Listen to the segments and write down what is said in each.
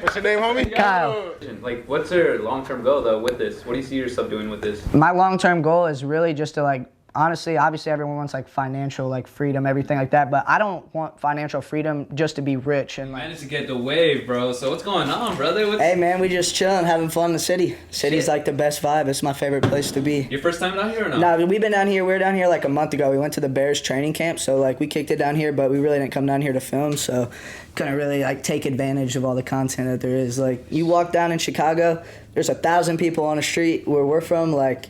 What's your name, homie? Kyle. Like, what's your long-term goal though with this? What do you see yourself doing with this? My long-term goal is really just to like, honestly, obviously everyone wants like financial like freedom, everything like that, but I don't want financial freedom just to be rich and like. Managed to get the wave, bro. So what's going on, brother? Hey man, we just chilling, having fun in the city. City's like the best vibe. It's my favorite place to be. Your first time down here or no? Nah, we've been down here. We were down here like a month ago. We went to the Bears training camp, so like we kicked it down here, but we really didn't come down here to film, so couldn't really like take advantage of all the content that there is. Like you walk down in Chicago, there's 1,000 people on the street where we're from. Like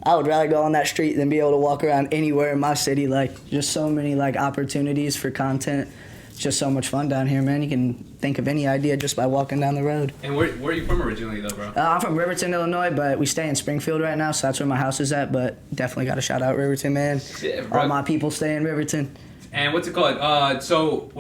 I would rather go on that street than be able to walk around anywhere in my city. Like just so many like opportunities for content. It's just so much fun down here, man. You can think of any idea just by walking down the road. And where are you from originally though, bro? I'm from Riverton, Illinois, but we stay in Springfield right now, so that's where my house is at. But definitely got to shout out Riverton, man. Shit, bro. All my people stay in Riverton. And what's it called? So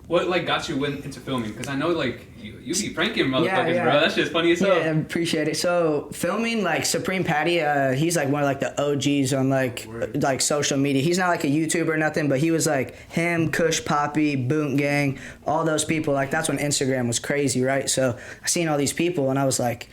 what like got you into filming? Because I know like you be pranking motherfuckers, bro. That shit's funny as hell. Yeah, I appreciate it. So filming like Supreme Patty, he's like one of like the OGs on like social media. He's not like a YouTuber or nothing, but he was like him, Kush Poppy, Boont Gang, all those people. Like that's when Instagram was crazy, right? So I seen all these people and I was like,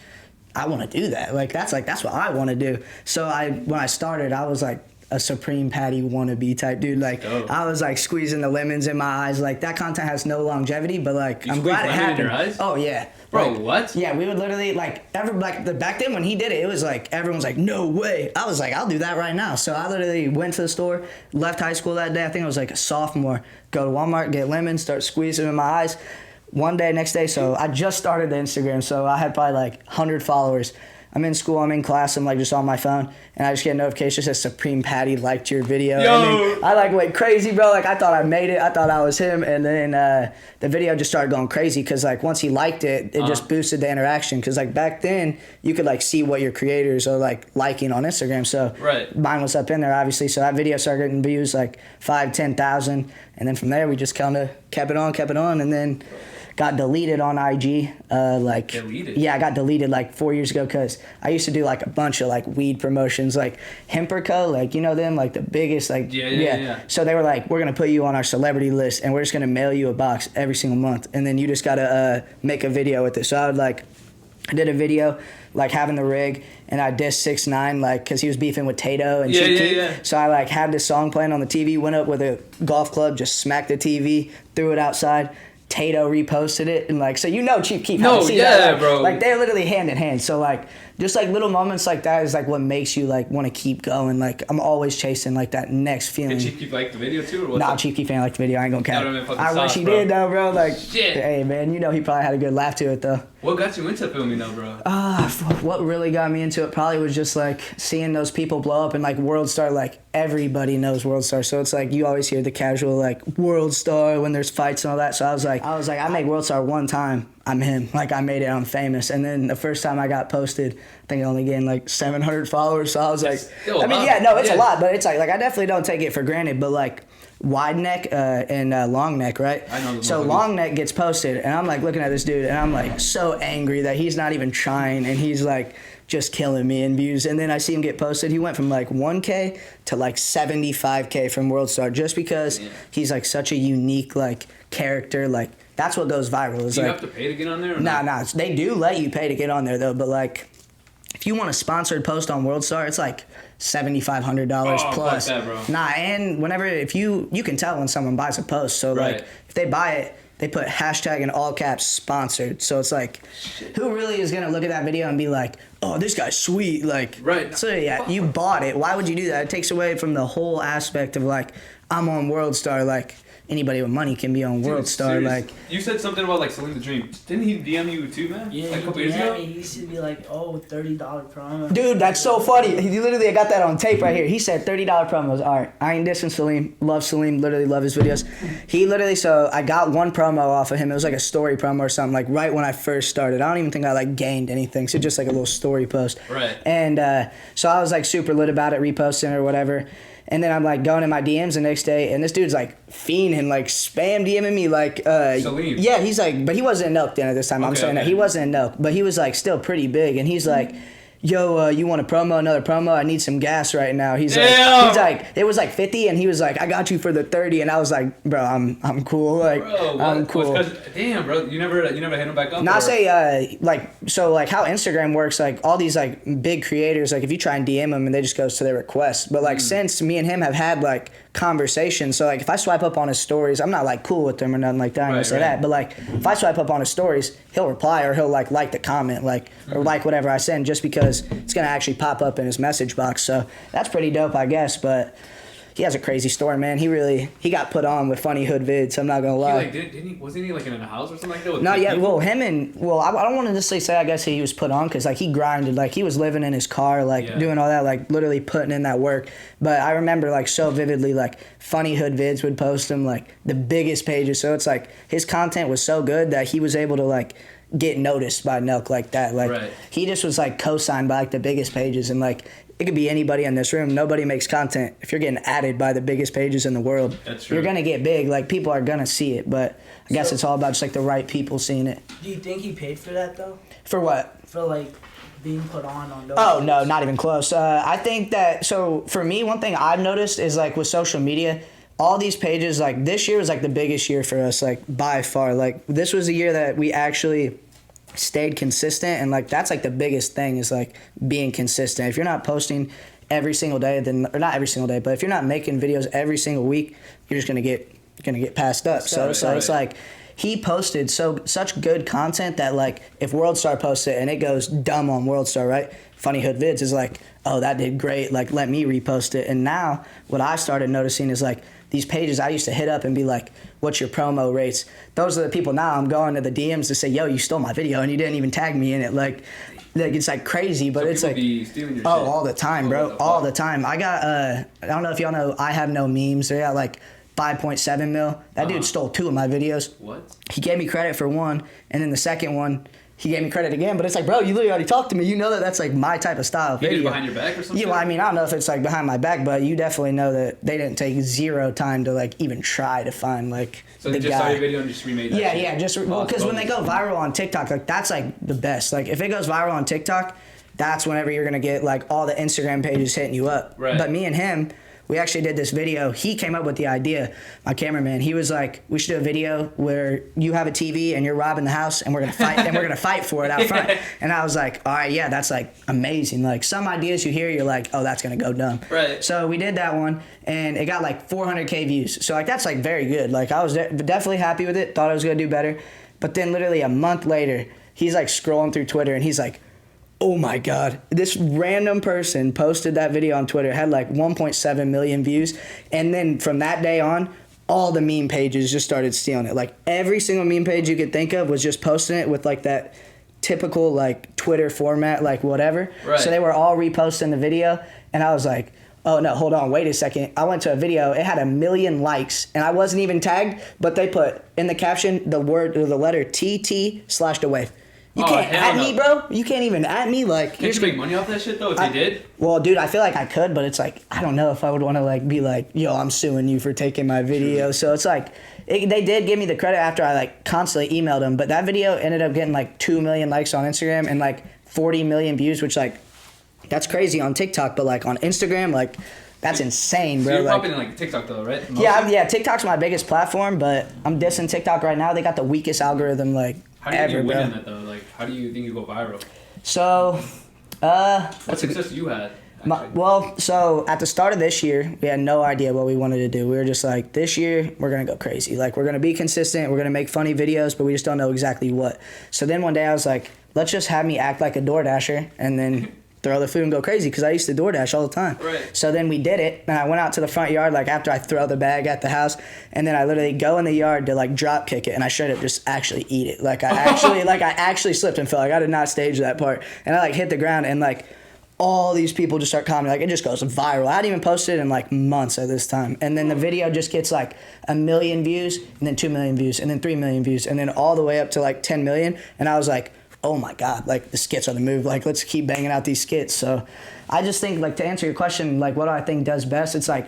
I want to do that. Like that's what I want to do. So when I started, I was like a Supreme Patty wannabe type dude. Like I was like squeezing the lemons in my eyes. Like that content has no longevity, but like I'm glad it happened. In your eyes? Oh yeah, bro. Like, what? Yeah, we would literally like back then when he did it, it was like everyone's like no way. I was like I'll do that right now. So I literally went to the store, left high school that day. I think I was like a sophomore. Go to Walmart, get lemons, start squeezing them in my eyes. One day, next day. So I just started the Instagram. So I had probably like 100 followers. I'm in school, I'm in class, I'm like just on my phone, and I just get a notification that says Supreme Patty liked your video. Yo! And then I like went crazy, bro. Like I thought I made it, I thought I was him, and then the video just started going crazy because like once he liked it, it just boosted the interaction. Because like back then you could like see what your creators are like liking on Instagram. So mine was up in there obviously. So that video started getting views like 5,000-10,000, and then from there we just kind of kept it on, and then got deleted on IG. Deleted? Yeah, I got deleted like 4 years ago because I used to do like a bunch of like weed promotions, like Hemperco, like you know them, like the biggest, like yeah. So they were like, we're gonna put you on our celebrity list, and we're just gonna mail you a box every single month, and then you just gotta make a video with it. So I did a video like having the rig, and I dissed 6ix9ine like because he was beefing with Tate and yeah. So I like had this song playing on the TV, went up with a golf club, just smacked the TV, threw it outside. Tate reposted it, and like, so you know Chief Keef. No, yeah, that, like, bro. Like they're literally hand in hand. So like, just like little moments like that is like what makes you like want to keep going. Like I'm always chasing like that next feeling. Did Chief Keef like the video too, or what? Nah, Chief Keef ain't like the video. I ain't gonna count. I wish he bro. did though, bro. Like, shit. Hey man, you know he probably had a good laugh to it though. What got you into filming though, bro? What really got me into it probably was just like seeing those people blow up and like World Star. Like everybody knows World Star, so it's like you always hear the casual like World Star when there's fights and all that. So I was like, I make World Star one time, I'm him. Like I made it, I'm famous. And then the first time I got posted, I think I only gained like 700 followers. So I was like, it's a lot, but it's like I definitely don't take it for granted. But like wide neck and long neck, right? I know. So long neck gets posted, and I'm like looking at this dude, and I'm like so angry that he's not even trying, and he's like just killing me in views. And then I see him get posted. He went from like 1K to like 75K from World Star just because he's like such a unique like character. Like that's what goes viral. Do you have to pay to get on there? Nah. They do let you pay to get on there though, but like if you want a sponsored post on World Star, it's like $7,500 plus. Fuck that, bro. Nah, and whenever if you can tell when someone buys a post. So like if they buy it, they put hashtag in all caps sponsored. So it's like, who really is gonna look at that video and be like, oh, this guy's sweet, like. So yeah, you bought it. Why would you do that? It takes away from the whole aspect of like, I'm on World Star, like. Anybody with money can be on World Star. Serious. Like you said something about like Salim the Dream. Didn't he DM you too, man? Yeah, like a couple years ago. He used to be like, oh, $30 promo. Dude, that's so funny. He literally, I got that on tape right here. He said $30 promos. All right, I ain't dissing Salim. Love Salim. Literally love his videos. He literally, so I got one promo off of him. It was like a story promo or something. Like right when I first started. I don't even think I like gained anything. So just like a little story post. Right. And so I was like super lit about it, reposting or whatever. And then I'm like going in my DMs the next day, and this dude's like fiending, like spam DMing me, like Salim. Yeah, he's like, but he wasn't in Nelk then at this time. I'm saying that he wasn't in Nelk, but he was like still pretty big, and he's like, yo, you want a promo, another promo? I need some gas right now. He's Damn. like, it was like 50, and he was like, I got you for the 30, and I was like, bro, I'm cool, like, Bro, I'm what? cool. Damn, bro, you never hit him back up? Not or? say like how Instagram works, like all these like big creators, like if you try and DM them and they just goes to their request. But like since me and him have had like conversations, so like if I swipe up on his stories, I'm not like cool with them or nothing like that. I'm gonna say that. But like if I swipe up on his stories, he'll reply or he'll like the comment, like or like whatever I send, just because it's gonna actually pop up in his message box. So that's pretty dope, I guess. But he has a crazy story, man. He got put on with funny hood vids. I'm not gonna lie. Wasn't he like in a house or something like that? Not yet. Well, I don't want to necessarily say I guess he was put on, because like he grinded, like he was living in his car, like doing all that, like literally putting in that work. But I remember like so vividly, like funny hood vids would post him, like the biggest pages. So it's like his content was so good that he was able to like get noticed by Nelk like that. Like he just was like co-signed by like the biggest pages, and like it could be anybody in this room. Nobody makes content. If you're getting added by the biggest pages in the world, you're going to get big. Like, people are going to see it. But I guess it's all about just, like, the right people seeing it. Do you think he paid for that, though? For what? For, like, being put on those Oh, things? no, not even close. I think that, so for me, one thing I've noticed is, like, with social media, all these pages, like, this year was, like, the biggest year for us, like, by far. Like, this was the year that we actually stayed consistent, and like that's like the biggest thing is like being consistent. If you're not posting every single day, then, or not every single day, but if you're not making videos every single week, you're just gonna get passed up. So it's like he posted such good content that like if WorldStar posts it and it goes dumb on WorldStar, right? Funny Hood Vids is like, oh, that did great, like let me repost it. And now what I started noticing is like these pages I used to hit up and be like, what's your promo rates? Those are the people now I'm going to the DMs to say, yo, you stole my video and you didn't even tag me in it. Like it's like crazy, but so it's like, be stealing your shit. All the time, bro. All the time. I got, I don't know if y'all know, I Have No Memes. They got like 5.7 mil. That dude stole 2 of my videos. What? He gave me credit for 1, and then the second one, he gave me credit again, but it's like, bro, you literally already talked to me. You know that that's like my type of style of video. Did it behind your back or something? Yeah, well, I mean, I don't know if it's like behind my back, but you definitely know that they didn't take 0 time to like even try to find like so the they just guy. saw your video and just remade that shit? Yeah, just because when they go viral on TikTok, like that's like the best. Like if it goes viral on TikTok, that's whenever you're gonna get like all the Instagram pages hitting you up. Right. But me and him, we actually did this video. He came up with the idea. My cameraman, he was like, "We should do a video where you have a TV and you're robbing the house, and we're gonna fight, and we're gonna fight for it out front." And I was like, "All right, yeah, that's like amazing." Like some ideas you hear, you're like, "Oh, that's gonna go dumb." Right. So we did that one, and it got like 400K views. So like that's like very good. Like I was definitely happy with it. Thought I was gonna do better, but then literally a month later, he's like scrolling through Twitter, and he's like, oh my God, this random person posted that video on Twitter, had like 1.7 million views. And then from that day on, all the meme pages just started stealing it. Like every single meme page you could think of was just posting it with like that typical like Twitter format, like whatever. Right. So they were all reposting the video. And I was like, oh no, hold on, wait a second. I went to a video, it had 1 million likes and I wasn't even tagged, but they put in the caption the word or the letter TT/Daawave. You can't at me, bro. You can't even at me. Like, can't you make money off that shit though? If they did? Well, dude, I feel like I could, but it's like I don't know if I would want to like be like, yo, I'm suing you for taking my video. So it's like they did give me the credit after I like constantly emailed them, but that video ended up getting like 2 million likes on Instagram and like 40 million views, which like that's crazy on TikTok, but like on Instagram, like that's insane, bro. So you're like, popping in like TikTok though, right? Mostly? Yeah, TikTok's my biggest platform, but I'm dissing TikTok right now. They got the weakest algorithm like how do you ever, think you win bro. in that though? Like, how do you think you go viral? So, what success you had? So at the start of this year, we had no idea what we wanted to do. We were just like, this year, we're going to go crazy. Like, we're going to be consistent. We're going to make funny videos, but we just don't know exactly what. So then one day I was like, let's just have me act like a DoorDasher and then throw the food and go crazy because I used to DoorDash all the time. Right. So then we did it, and I went out to the front yard like after I throw the bag at the house, and then I literally go in the yard to like drop kick it, and I straight up just actually eat it. Like I actually slipped and fell. Like I did not stage that part, and I like hit the ground, and like all these people just start commenting. Like it just goes viral. I hadn't even posted it in like months at this time, and then the video just gets like 1 million views, and then 2 million views, and then 3 million views, and then all the way up to like 10 million, and I was like, oh my God, like the skits are the move. Like let's keep banging out these skits. So I just think like to answer your question, like what do I think does best? It's like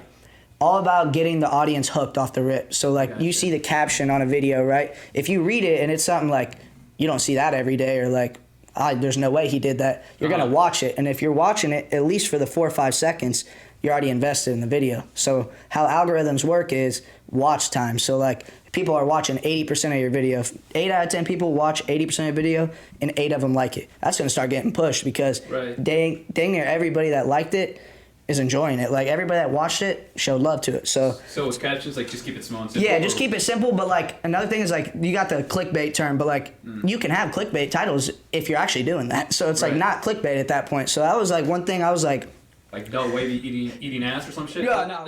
all about getting the audience hooked off the rip. So like you see the caption on a video, right? If you read it and it's something like you don't see that every day or like there's no way he did that. You're gonna watch it, and if you're watching it at least for the 4 or 5 seconds, you're already invested in the video. So how algorithms work is watch time. So like people are watching 80% of your video. If 8 out of 10 people watch 80% of your video and 8 of them like it, that's gonna start getting pushed because dang near everybody that liked it is enjoying it. Like everybody that watched it showed love to it. So it's captions like just keep it small and simple. Yeah, just keep it simple. But like another thing is like you got the clickbait term, but like you can have clickbait titles if you're actually doing that. So it's like not clickbait at that point. So that was like one thing I was like Daawave eating ass or some shit. Yeah, no,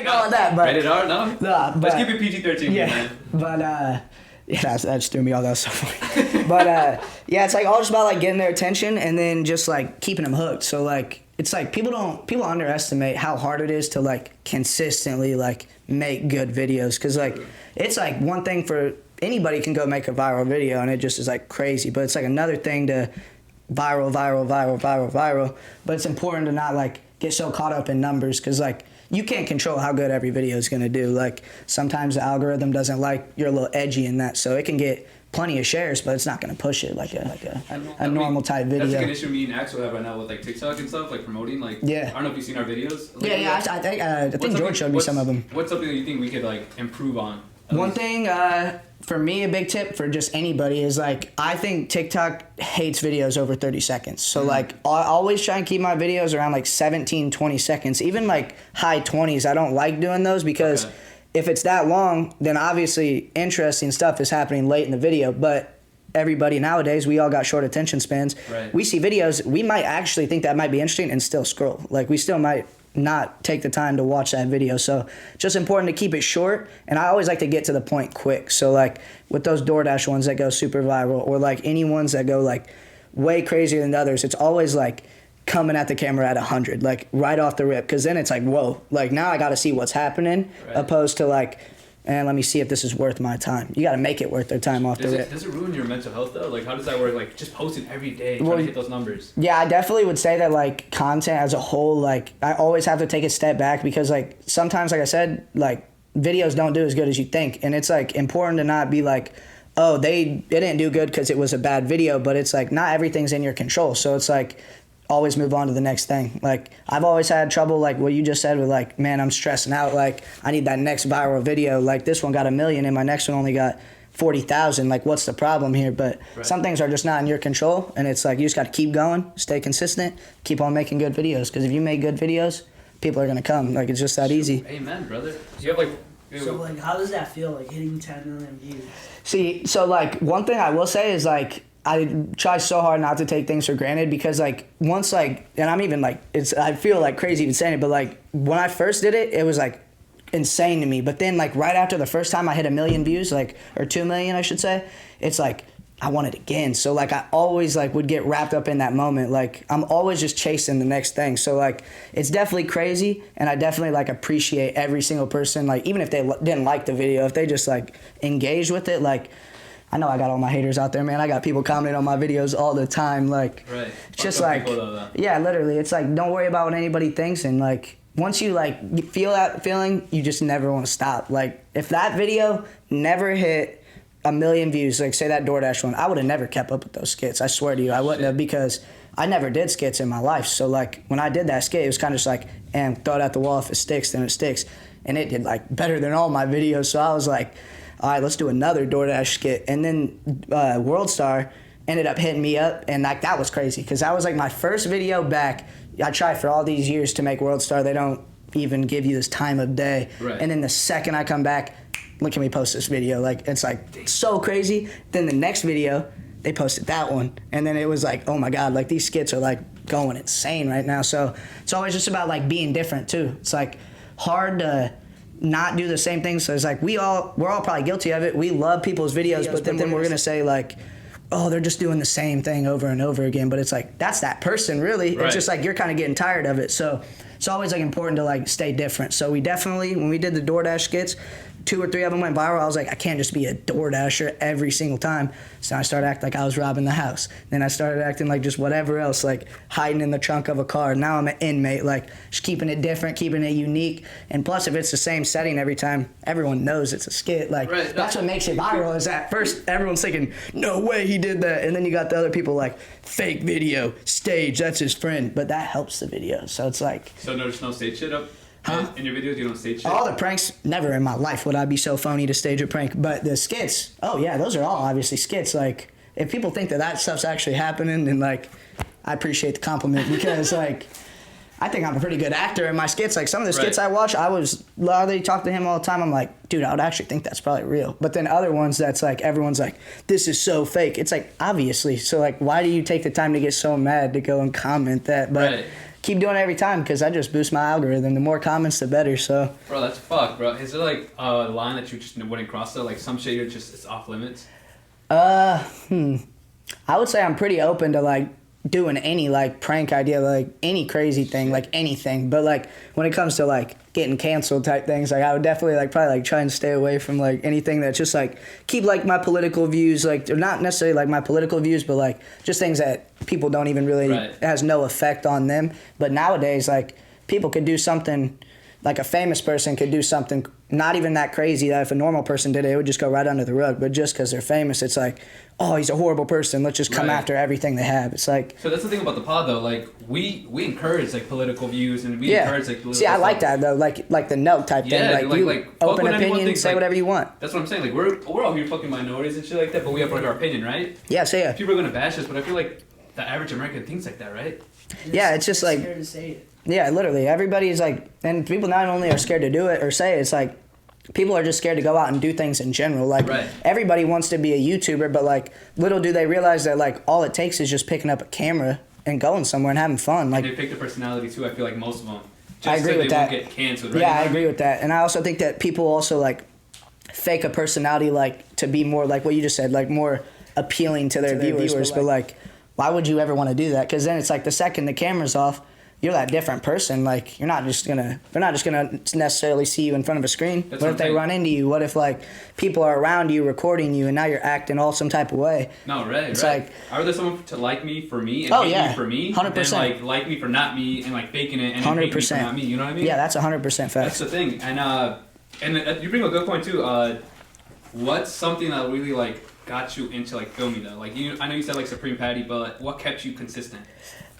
not that. But rated R, no. Nah, but let's keep it PG-13. Yeah, man. but yeah, that just threw me off. That was so funny. But yeah, it's like all just about like getting their attention and then just like keeping them hooked. So like it's like people underestimate how hard it is to like consistently like make good videos because like it's like one thing for anybody can go make a viral video and it just is like crazy, but it's like another thing to viral. But it's important to not like get so caught up in numbers because like you can't control how good every video is gonna do. Like sometimes the algorithm doesn't like you're a little edgy in that, so it can get plenty of shares, but it's not gonna push it like a normal type video. That's like an issue me and Axel have right now with like TikTok and stuff, like promoting. Like I don't know if you've seen our videos. Yeah, I think George showed me some of them. What's something that you think we could like improve on? One thing for me, a big tip for just anybody is like I think TikTok hates videos over 30 seconds. So like I always try and keep my videos around like 17, 20 seconds, even like high 20s. I don't like doing those because if it's that long, then obviously interesting stuff is happening late in the video. But everybody nowadays, we all got short attention spans. We see videos, we might actually think that might be interesting and still scroll. Like we still might not take the time to watch that video. So just important to keep it short, and I always like to get to the point quick. So like with those DoorDash ones that go super viral or like any ones that go like way crazier than the others, it's always like coming at the camera at 100 like right off the rip, because then it's like whoa, like now I got to see what's happening opposed to like and let me see if this is worth my time. You got to make it worth their time off the rip. Does it ruin your mental health though? Like how does that work? Like just posting every day trying to hit those numbers. Yeah, I definitely would say that like content as a whole, like I always have to take a step back because like sometimes, like I said, like videos don't do as good as you think, and it's like important to not be like, oh, it didn't do good because it was a bad video, but it's like not everything's in your control. So it's like always move on to the next thing. Like I've always had trouble like what you just said with like, man, I'm stressing out, like I need that next viral video, like this one got 1 million and my next one only got 40,000, like what's the problem here? But some things are just not in your control, and it's like you just got to keep going, stay consistent, keep on making good videos, because if you make good videos, people are gonna come. Like it's just that easy. Amen, brother. You have like so like how does that feel, like hitting 10 million views? See, so like one thing I will say is like I try so hard not to take things for granted, because like once like, and I'm even like, I feel like crazy even saying it, but like when I first did it, it was like insane to me. But then like right after the first time I hit 1 million views, like, or 2 million I should say, it's like I want it again. So like I always like would get wrapped up in that moment. Like I'm always just chasing the next thing. So like it's definitely crazy, and I definitely like appreciate every single person, like even if they didn't like the video, if they just like engaged with it. Like I know I got all my haters out there, man. I got people commenting on my videos all the time. Like, it's just like, yeah, literally. It's like, don't worry about what anybody thinks. And like, once you like you feel that feeling, you just never want to stop. Like, if that video never hit 1 million views, like say that DoorDash one, I would have never kept up with those skits. I swear to you, I wouldn't have, because I never did skits in my life. So like, when I did that skit, it was kind of just like, and throw it at the wall. If it sticks, then it sticks. And it did like better than all my videos. So I was like, all right, let's do another DoorDash skit. And then World Star ended up hitting me up, and like that was crazy, because that was like my first video back. I tried for all these years to make World Star. They don't even give you this time of day. And then the second I come back, look, can we post this video? Like, it's like so crazy. Then the next video, they posted that one. And then it was like, oh my God, like these skits are like going insane right now. So it's always just about like being different too. It's like hard to not do the same thing. So it's like we're all probably guilty of it. We love people's videos, but then we're gonna say like, oh, they're just doing the same thing over and over again. But it's like, that's that person really. It's just like you're kind of getting tired of it. So it's always like important to like stay different. So we definitely, when we did the DoorDash skits, 2 or 3 of them went viral. I was like, I can't just be a DoorDasher every single time. So I started acting like I was robbing the house. Then I started acting like just whatever else, like hiding in the trunk of a car. Now I'm an inmate, like just keeping it different, keeping it unique. And plus, if it's the same setting every time, everyone knows it's a skit. Like Right. that's what makes it viral. Is at first everyone's thinking, no way he did that, and then you got the other people like fake video, stage, that's his friend. But that helps the video. So it's like. So there's no stage shit up in your videos. You don't stage shit. All the pranks, never in my life would I be so phony to stage a prank. But the skits, oh yeah, those are all obviously skits. Like, if people think that stuff's actually happening, then like, I appreciate the compliment because like, I think I'm a pretty good actor in my skits. Like, some of the skits I watch, I talk to him all the time. I'm like, dude, I would actually think that's probably real. But then other ones that's like, everyone's like, this is so fake. It's like, obviously. So like, why do you take the time to get so mad to go and comment that? But keep doing it every time because I just boost my algorithm. The more comments, the better. So. Bro, that's fucked, bro. Is there like a line that you just wouldn't cross though? Like some shit you're just, it's off limits? I would say I'm pretty open to like doing any like prank idea, like any crazy thing, like anything. But like when it comes to like getting canceled type things, like I would definitely like probably like try and stay away from like anything that's just like keep like my political views, like or not necessarily like my political views, but like just things that people don't even really has no effect on them. But nowadays, like people could do something. Like a famous person could do something not even that crazy that if a normal person did it, it would just go right under the rug. But just because they're famous, it's like, oh, he's a horrible person. Let's just come after everything they have. It's like. So that's the thing about the pod though. Like we encourage like political views and we encourage like political See, I like that though. Like the note type thing. Like, you open opinion, say whatever you want. That's what I'm saying. Like we're all here fucking minorities and shit like that, but we have like our opinion, right? Yeah, so yeah. People are gonna bash us, but I feel like the average American thinks like that, right? Yeah, it's just like. Scared to say it. Yeah, literally. Everybody's like, and people not only are scared to do it or say it, it's like, people are just scared to go out and do things in general. Like, everybody wants to be a YouTuber, but like, little do they realize that like, all it takes is just picking up a camera and going somewhere and having fun. Like, and they pick the personality too. I feel like most of them. Just I agree so with they that. Won't get canceled, right? Yeah, I agree with that. And I also think that people also like fake a personality like to be more like what you just said, like more appealing to their viewers. But like, why would you ever want to do that? Because then it's like the second the camera's off, you're that different person. Like they're not just gonna necessarily see you in front of a screen. What if they run into you? What if like people are around you recording you and now you're acting all some type of way? No, right. It's like, I'd rather someone to like me for me and hate me for me 100%. than like me for not me and like faking it and 100%. Hate me for not me. You know what I mean? Yeah, that's 100% fact. That's the thing. And you bring a good point too. What's something that really like got you into like filming though? Like I know you said like Supreme Patty, but what kept you consistent?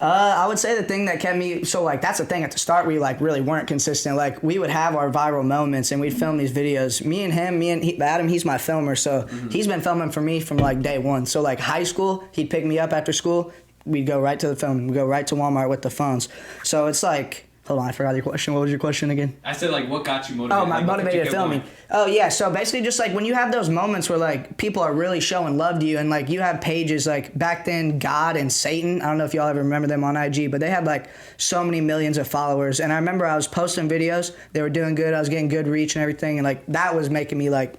I would say the thing that kept me, so like that's the thing at the start we like really weren't consistent. Like we would have our viral moments and we'd film these videos. Me and Adam, he's my filmer, so he's been filming for me from like day one. So like high school, he'd pick me up after school, we'd go right to the film, we'd go right to Walmart with the phones. So it's like, hold on, I forgot your question. What was your question again? I said like what got you motivated? Oh, my motivated filming. Going? Oh yeah, so basically just like when you have those moments where like people are really showing love to you and like you have pages like back then God and Satan, I don't know if y'all ever remember them on IG, but they had like so many millions of followers. And I remember I was posting videos, they were doing good, I was getting good reach and everything, and like that was making me like,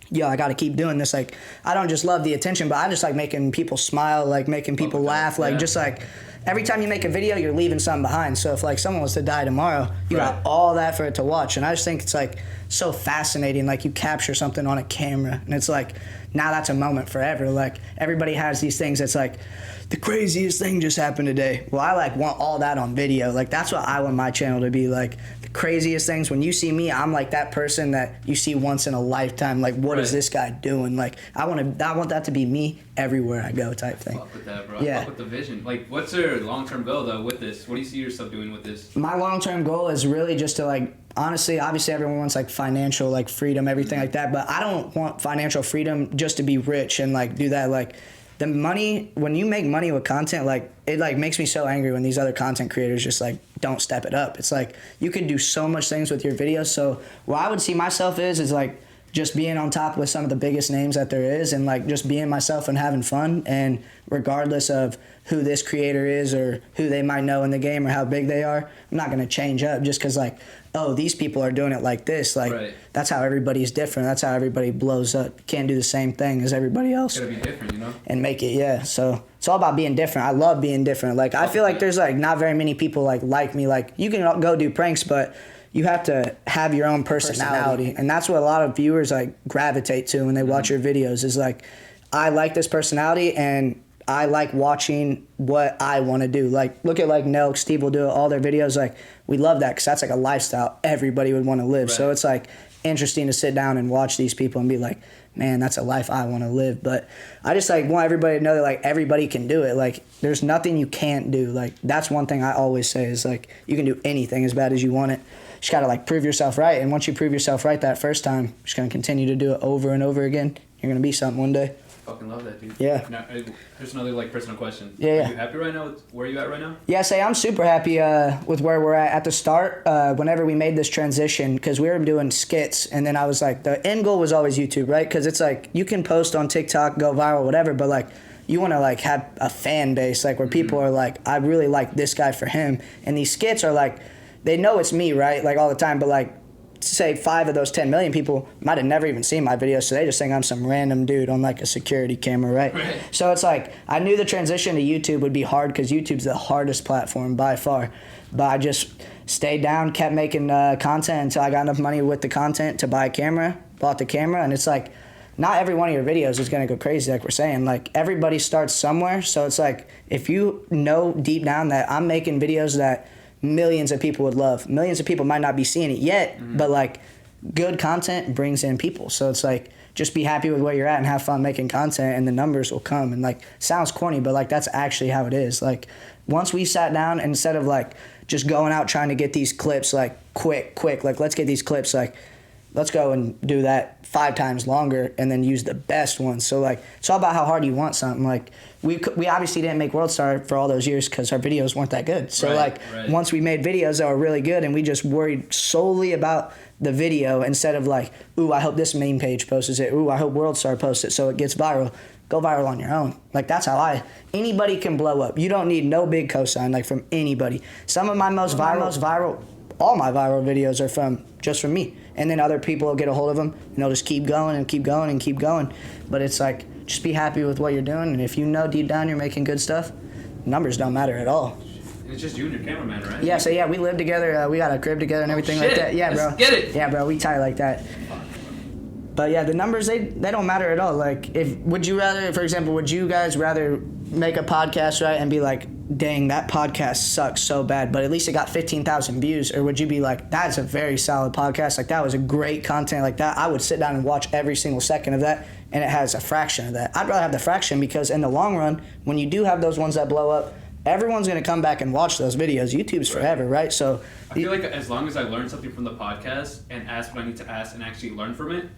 yo, I gotta keep doing this. Like I don't just love the attention, but I just like making people smile, like making people laugh, like just like every time you make a video, you're leaving something behind. So if like someone was to die tomorrow, you got all that for it to watch. And I just think it's like so fascinating. Like you capture something on a camera and it's like, now that's a moment forever. Like everybody has these things that's like, the craziest thing just happened today. Well, I like want all that on video. Like that's what I want my channel to be, like the craziest things. When you see me, I'm like that person that you see once in a lifetime. Like what is this guy doing? Like I want that to be me everywhere I go type thing. Fuck with that, bro. Yeah. Fuck with the vision. Like what's your long-term goal though with this? What do you see yourself doing with this? My long-term goal is really just to like, honestly, obviously everyone wants like financial like freedom, everything like that, but I don't want financial freedom just to be rich and like do that. Like the money, when you make money with content, like it like makes me so angry when these other content creators just like don't step it up. It's like you can do so much things with your videos. So what I would see myself is like just being on top with some of the biggest names that there is and like just being myself and having fun. And regardless of who this creator is or who they might know in the game or how big they are, I'm not going to change up just because like, oh, these people are doing it like this. Like that's how everybody's different. That's how everybody blows up. You can't do the same thing as everybody else. Gotta be different, you know? And make it, yeah. So it's all about being different. I love being different. Like I feel like there's like not very many people like me. Like you can go do pranks, but you have to have your own personality. And that's what a lot of viewers like gravitate to when they watch your videos is like, I like this personality and I like watching what I want to do. Like, look at like Nelk, Steve will do all their videos. Like, we love that because that's like a lifestyle everybody would want to live. Right. So it's like interesting to sit down and watch these people and be like, man, that's a life I want to live. But I just like want everybody to know that like everybody can do it. Like, there's nothing you can't do. Like, that's one thing I always say is like, you can do anything as bad as you want it. You just got to like prove yourself right. And once you prove yourself right that first time, you're just going to continue to do it over and over again. You're going to be something one day. Fucking love that, dude. Yeah. Now, here's another like personal question. Yeah. Are you happy right now with where you at right now? Yeah, I'm super happy with where we're at the start. Whenever we made this transition, because we were doing skits, and then I was like, the end goal was always YouTube, right? Because it's like you can post on TikTok, go viral, whatever, but like you want to like have a fan base, like where people are like, I really like this guy for him, and these skits are like, they know it's me, right? Like all the time, but like, say 5 of those 10 million people might have never even seen my videos, so they just think I'm some random dude on like a security camera, right? So it's like I knew the transition to YouTube would be hard because YouTube's the hardest platform by far, but I just stayed down, kept making content until I got enough money with the content to buy a camera, bought the camera, and it's like not every one of your videos is going to go crazy like we're saying. Like everybody starts somewhere, so it's like if you know deep down that I'm making videos that millions of people would love. Millions of people might not be seeing it yet, but like good content brings in people. So it's like just be happy with where you're at and have fun making content and the numbers will come. And like sounds corny, but like that's actually how it is. Like once we sat down, instead of like just going out trying to get these clips like quick, like let's get these clips, like let's go and do that 5 times longer and then use the best ones. So like it's all about how hard you want something. Like we obviously didn't make World Star for all those years because our videos weren't that good. So once we made videos that were really good and we just worried solely about the video instead of like, ooh, I hope this meme page posts it. Ooh, I hope World Star posts it so it gets viral. Go viral on your own. Like that's how anybody can blow up. You don't need no big cosign like from anybody. Some of my most viral, all my viral videos are from me. And then other people will get a hold of them and they'll just keep going and keep going and keep going. But it's like, just be happy with what you're doing. And if you know deep down you're making good stuff, numbers don't matter at all. And it's just you and your cameraman, right? Yeah, so yeah, we live together. We got a crib together and everything like that. Yeah, bro. Get it. Yeah, bro, we tight like that. But yeah, the numbers, they don't matter at all. Like, would you guys rather make a podcast, right, and be like, dang, that podcast sucks so bad, but at least it got 15,000 views? Or would you be like, that's a very solid podcast, like that was a great content, like that, I would sit down and watch every single second of that, and it has a fraction of that. I'd rather have the fraction because in the long run, when you do have those ones that blow up, everyone's going to come back and watch those videos. YouTube's forever, right? So I feel like as long as I learn something from the podcast and ask what I need to ask and actually learn from it,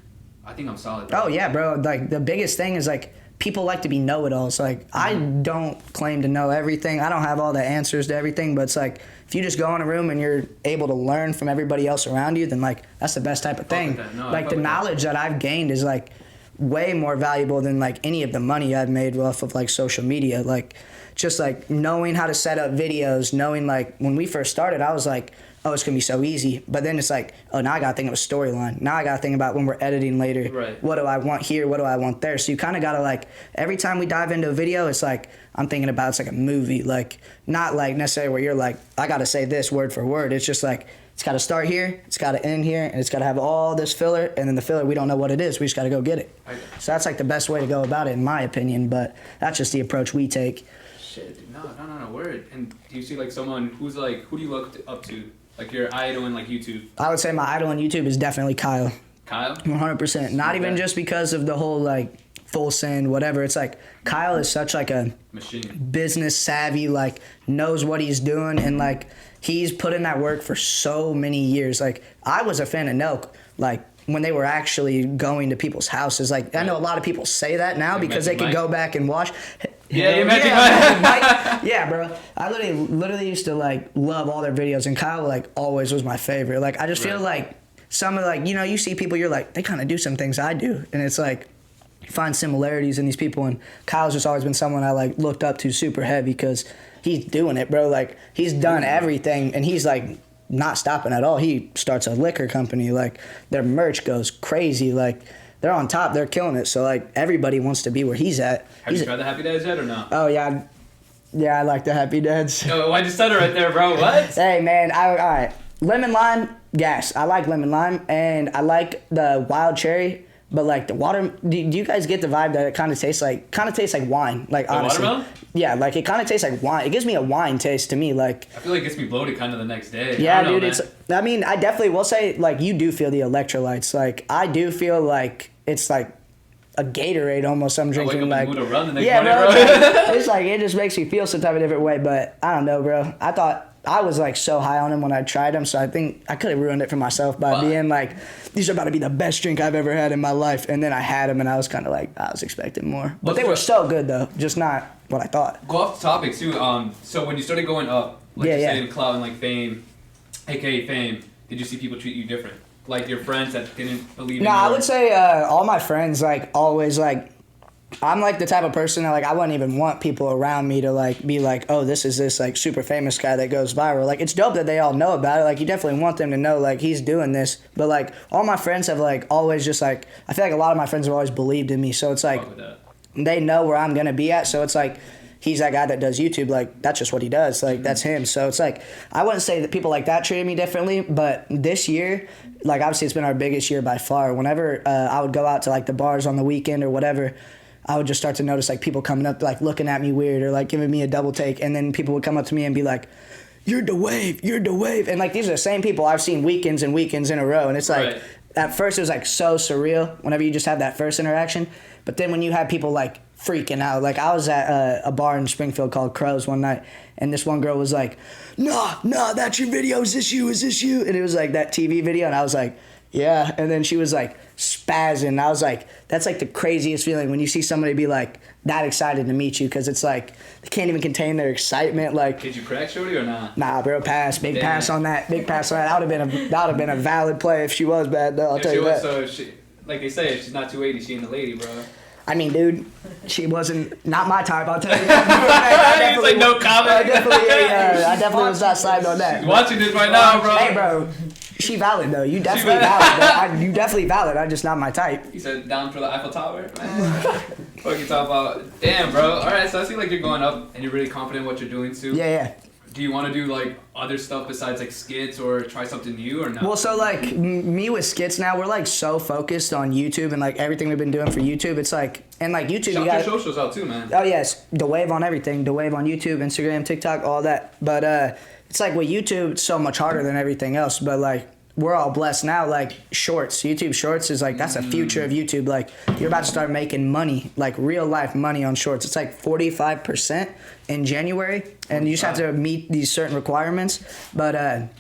I think I'm solid. Bro. Oh yeah, bro. Like the biggest thing is like people like to be know-it-alls. Like I don't claim to know everything. I don't have all the answers to everything, but it's like if you just go in a room and you're able to learn from everybody else around you, then like that's the best type of thing. Like the knowledge that I've gained is like way more valuable than like any of the money I've made off of like social media. Like just like knowing how to set up videos, knowing like when we first started, I was like, oh, it's going to be so easy. But then it's like, oh, now I got to think of a storyline. Now I got to think about when we're editing later. Right. What do I want here? What do I want there? So you kind of got to like, every time we dive into a video, it's like, I'm thinking about it's like a movie. Like, not like necessarily where you're like, I got to say this word for word. It's just like, it's got to start here, it's got to end here, and it's got to have all this filler. And then the filler, we don't know what it is. We just got to go get it. So that's like the best way to go about it, in my opinion. But that's just the approach we take. Shit, dude. No, word. And do you see like someone who's like, who do you look up to? Like your idol in like YouTube? I would say my idol on YouTube is definitely Kyle. Kyle? 100%. Not even just because of the whole like full send, whatever. It's like Kyle is such like a machine, business savvy, like knows what he's doing, and like he's put in that work for so many years. Like I was a fan of Nelk, like when they were actually going to people's houses. Like I know a lot of people say that now because they can go back and watch. Yeah, you Magic Mike. Yeah, bro. I literally used to like love all their videos, and Kyle like always was my favorite. Like I just feel like some of like, you know, you see people, you're like, they kind of do some things I do, and it's like you find similarities in these people. And Kyle's just always been someone I like looked up to super heavy because he's doing it, bro. Like he's done everything, and he's like not stopping at all. He starts a liquor company. Like their merch goes crazy. Like they're on top. They're killing it. So like everybody wants to be where he's at. Have you tried the Happy Dads yet or not? Oh yeah, I like the Happy Dads. Yo, why'd you stutter right there, bro? What? Hey man, all right. Lemon lime, gas. I like lemon lime, and I like the wild cherry. But like the water, do you guys get the vibe that it kind of tastes like wine? Like honestly, watermelon? Yeah, like it kind of tastes like wine. It gives me a wine taste to me. Like I feel like it gets me bloated kind of the next day. yeah, I don't know, dude. man. I mean, I definitely will say like you do feel the electrolytes. Like I do feel like it's like a Gatorade almost. I'm I wake drinking up like in the mood to run the next yeah, morning, bro. bro. It's like it just makes me feel some type of different way. But I don't know, bro. I thought I was like so high on them when I tried them, so I think I could have ruined it for myself by being like, these are about to be the best drink I've ever had in my life. And then I had them, and I was kind of like, I was expecting more. But they were so good though, just not what I thought. Go off the topic too. So when you started going up, like you said, in clout and like fame, aka fame, did you see people treat you different? Like your friends that didn't believe in No, you? I would say all my friends like always like. I'm like the type of person that like I wouldn't even want people around me to like be like, oh, this is this like super famous guy that goes viral. Like it's dope that they all know about it. Like you definitely want them to know like he's doing this. But like all my friends have like always just like I feel like a lot of my friends have always believed in me. So it's like they know where I'm gonna be at. So it's like he's that guy that does YouTube. Like that's just what he does. Like that's him. So it's like I wouldn't say that people like that treated me differently. But this year, like obviously it's been our biggest year by far. Whenever I would go out to like the bars on the weekend or whatever, I would just start to notice like people coming up like looking at me weird or like giving me a double take, and then people would come up to me and be like, you're Daawave, and like these are the same people I've seen weekends and weekends in a row, and it's like at first it was like so surreal whenever you just have that first interaction, but then when you have people like freaking out, like I was at a bar in Springfield called Crows one night, and this one girl was like, nah, that's your video, is this you, and it was like that TV video, and I was like, yeah, and then she was like spazzing. I was like, that's like the craziest feeling when you see somebody be like that excited to meet you, because it's like they can't even contain their excitement. Like, did you crack shorty or not? Nah, bro, pass. Big pass on that. Big pass on that. That would have been a valid play if she was bad though. I'll tell you that. So like they say, if she's not 280, she ain't a lady, bro. I mean, dude, she wasn't not my type. I'll tell you that. He's like, no comment. I definitely was not sliding on that. She's watching this right now, bro. Hey, bro. She valid though. You definitely valid. Bro. You definitely valid. I'm just not my type. He said down for the Eiffel Tower. What you talk about? Damn, bro. All right, so I see like you're going up and you're really confident in what you're doing too. Yeah. Do you want to do like other stuff besides like skits or try something new or no? Well, so like me with skits now, we're like so focused on YouTube and like everything we've been doing for YouTube. It's like, and like YouTube, shout you got your socials out too, man. Oh yes, Daawave on everything. Daawave on YouTube, Instagram, TikTok, all that. But it's like with YouTube, it's so much harder than everything else. But like we're all blessed now. Like Shorts, YouTube Shorts is like that's the future of YouTube. Like you're about to start making money, like real life money on Shorts. It's like 45% in January, and you just have to meet these certain requirements. But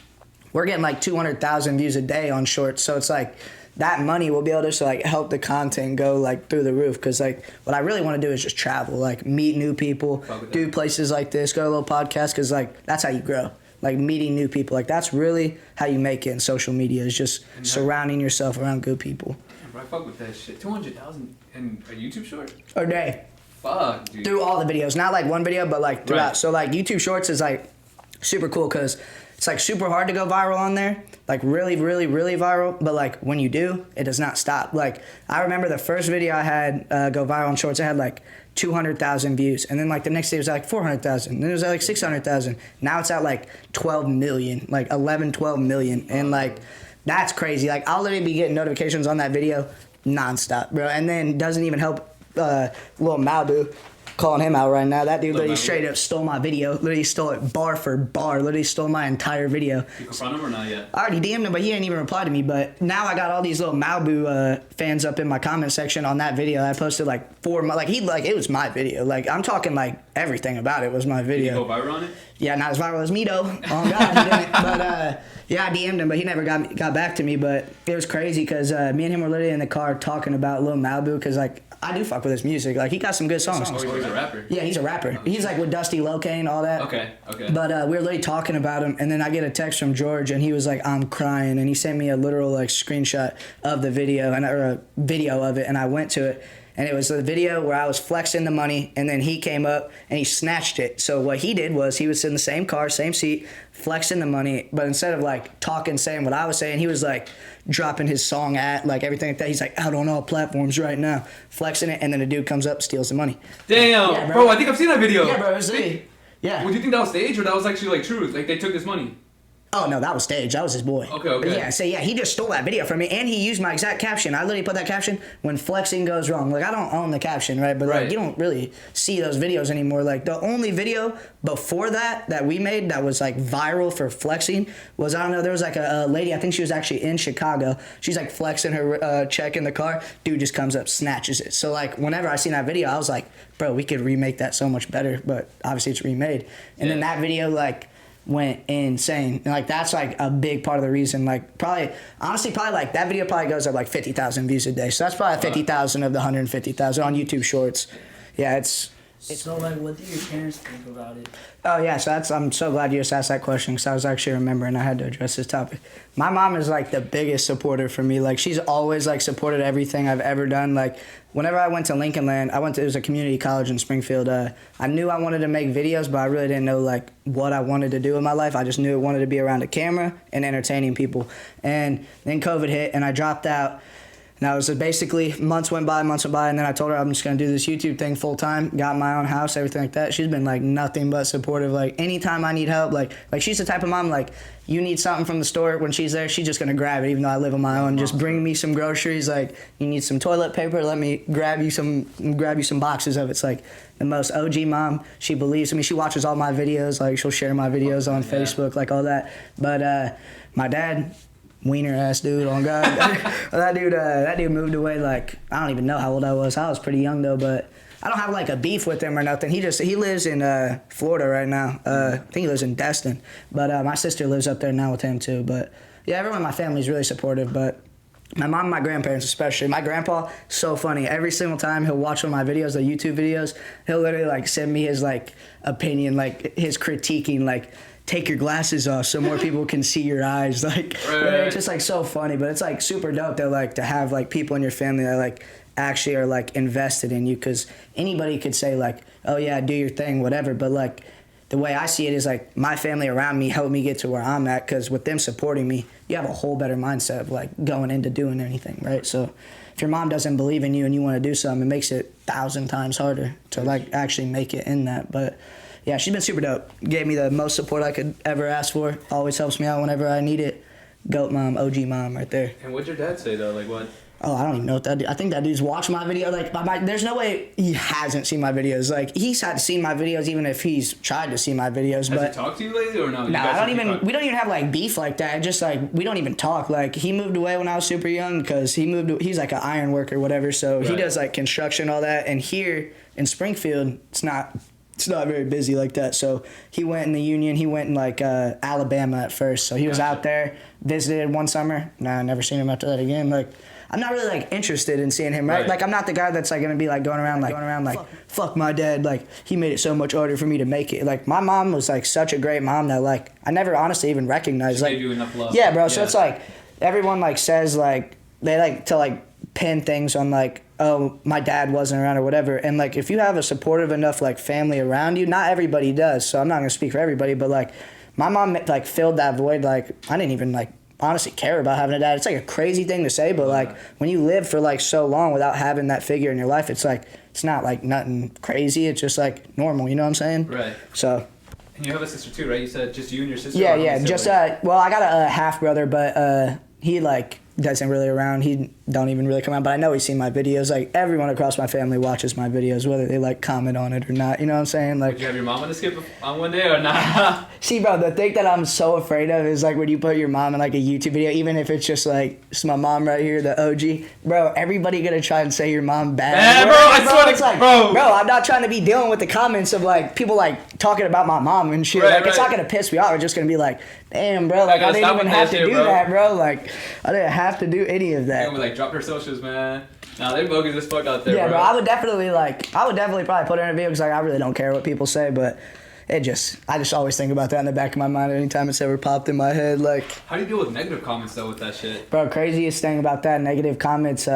we're getting like 200,000 views a day on Shorts, so it's like that money will be able to like help the content go like through the roof. Because like what I really want to do is just travel, like meet new people, do places like this, go to a little podcast, because like that's how you grow. Like meeting new people, like that's really how you make it in social media, is just surrounding yourself around good people. Bro, I fuck with that shit. 200,000 in a YouTube short? A day. Fuck, dude. Through all the videos, not like one video, but like throughout. Right. So like YouTube Shorts is like super cool because it's like super hard to go viral on there, like really, really, really viral. But like when you do, it does not stop. Like I remember the first video I had go viral on Shorts, I had like 200,000 views, and then like the next day it was at like 400,000, then it was at like 600,000. Now it's at like 12 million, like 12 million, and like that's crazy. Like I'll literally be getting notifications on that video nonstop, bro. And then doesn't even help Lil Malibu, calling him out right now. That dude literally straight up stole my video. Literally stole it bar for bar. Literally stole my entire video. You confront him or not yet? I already DM'd him, but he ain't even replied to me. But now I got all these little Malibu fans up in my comment section on that video. I posted like 4 months. Like it was my video. Like I'm talking like everything about it was my video. Did you go viral on it? Yeah, not as viral as me though. Oh God, he didn't. But yeah, I DM'd him, but he never got back to me. But it was crazy because me and him were literally in the car talking about Lil Malibu, because like I do fuck with his music. Like he got some good songs. Oh, he's a rapper. Yeah, he's a rapper. He's like with Dusty Locane, all that. Okay. But we were literally talking about him, and then I get a text from George, and he was like, "I'm crying," and he sent me a literal like screenshot of the video or a video of it, and I went to it. And it was a video where I was flexing the money, and then he came up and he snatched it. So what he did was he was in the same car, same seat, flexing the money, but instead of like talking, saying what I was saying, he was like dropping his song at like everything like that. He's like out on all platforms right now, flexing it, and then a dude comes up, steals the money. Damn, Yeah, bro, I think I've seen that video. Yeah, bro, it was me. Yeah. Well, do you think that was staged or that was actually like true? Like they took this money? Oh no, that was staged. That was his boy. Okay. But yeah, so yeah, he just stole that video from me, and he used my exact caption. I literally put that caption: "When flexing goes wrong." Like I don't own the caption, right? But Right. like you don't really see those videos anymore. Like the only video before that we made that was like viral for flexing was, I don't know, there was like a lady, I think she was actually in Chicago. She's like flexing her check in the car. Dude just comes up, snatches it. So like whenever I seen that video, I was like, bro, we could remake that so much better. But obviously it's remade. And then that video like went insane. And like that's like a big part of the reason. Like probably like that video probably goes up like 50,000 views a day. So that's probably 50,000 of the 150,000 on YouTube Shorts. Yeah, it's So like, what do your parents think about it? Oh yeah, so I'm so glad you just asked that question because I was actually remembering I had to address this topic. My mom is like the biggest supporter for me. Like she's always like supported everything I've ever done. Like whenever I went to Lincoln Land, it was a community college in Springfield. I knew I wanted to make videos, but I really didn't know like what I wanted to do in my life. I just knew I wanted to be around a camera and entertaining people. And then COVID hit and I dropped out. And that was basically months went by, and then I told her I'm just gonna do this YouTube thing full time. Got my own house, everything like that. She's been like nothing but supportive. Like anytime I need help, like she's the type of mom like you need something from the store when she's there, she's just gonna grab it, even though I live on my own. Just bring me some groceries. Like you need some toilet paper, let me grab you some boxes of it. It's like the most OG mom. She believes in me. She watches all my videos. Like she'll share my videos on Facebook, like all that. But my dad, wiener ass dude, on God. that dude moved away like, I don't even know how old I was. I was pretty young though, but I don't have like a beef with him or nothing. He lives in Florida right now. I think he lives in Destin. But my sister lives up there now with him too. But yeah, everyone in my family is really supportive. But my mom and my grandparents especially. My grandpa, so funny. Every single time he'll watch one of my videos, the YouTube videos, he'll literally like send me his like opinion, like his critiquing, like, take your glasses off so more people can see your eyes. Like, it's just like so funny, but it's like super dope that like to have like people in your family that like actually are like invested in you, because anybody could say like, oh yeah, do your thing, whatever, but like the way I see it is like my family around me helped me get to where I'm at, because with them supporting me, you have a whole better mindset of like going into doing anything, right? So if your mom doesn't believe in you and you want to do something, it makes it 1,000 times harder to like actually make it in that. But yeah, she's been super dope. Gave me the most support I could ever ask for. Always helps me out whenever I need it. Goat mom, OG mom right there. And what'd your dad say though? Like what? Oh, I don't even know what that dude. I think that dude's watched my video. Like, there's no way he hasn't seen my videos. Like, he's had seen my videos even if he's tried to see my videos. Has but he talked to you lately or no? No, I don't even. We don't even have like beef like that. Just like we don't even talk. Like he moved away when I was super young because he's like an iron worker, whatever. So he does like construction, all that. And here in Springfield, it's not very busy like that. So he went in the union. He went in like Alabama at first. So he was out there, visited one summer. Nah, I never seen him after that again. Like, I'm not really like interested in seeing him, right? Like I'm not the guy that's like gonna be like going around like fuck my dad. Like he made it so much harder for me to make it. Like my mom was like such a great mom that like I never honestly even recognized. She like gave you enough love. Yeah, bro. So it's like everyone like says like they like to like pin things on like, oh, my dad wasn't around or whatever. And like if you have a supportive enough like family around you, not everybody does. So I'm not gonna speak for everybody, but like my mom like filled that void. Like I didn't even like honestly care about having a dad. It's like a crazy thing to say, but like when you live for like so long without having that figure in your life, it's like it's not like nothing crazy. It's just like normal. You know what I'm saying? Right. So. And you have a sister too, right? You said just you and your sister. Yeah. Just well, I got a half brother, but he like doesn't really around. He don't even really come out, but I know he's seen my videos. Like everyone across my family watches my videos, whether they like comment on it or not. You know what I'm saying? Like, did you have your mom on the skip on one day or not? See, bro, the thing that I'm so afraid of is like when you put your mom in like a YouTube video, even if it's just like it's my mom right here, the OG, bro. Everybody gonna try and say your mom bad. Man, bro, I swear it's like, bro, I'm not trying to be dealing with the comments of like people like talking about my mom and shit. Like it's not gonna piss me off. It's just gonna be like, damn, bro, like I didn't even have to do that, bro. Like I didn't have to do any of that. And we like dropped her socials, man. Nah, they're bogus as fuck out there, yeah, bro. I would definitely probably put her in a video because like I really don't care what people say, but I just always think about that in the back of my mind anytime it's ever popped in my head. Like, how do you deal with negative comments though with that shit? Bro, craziest thing about that negative comments,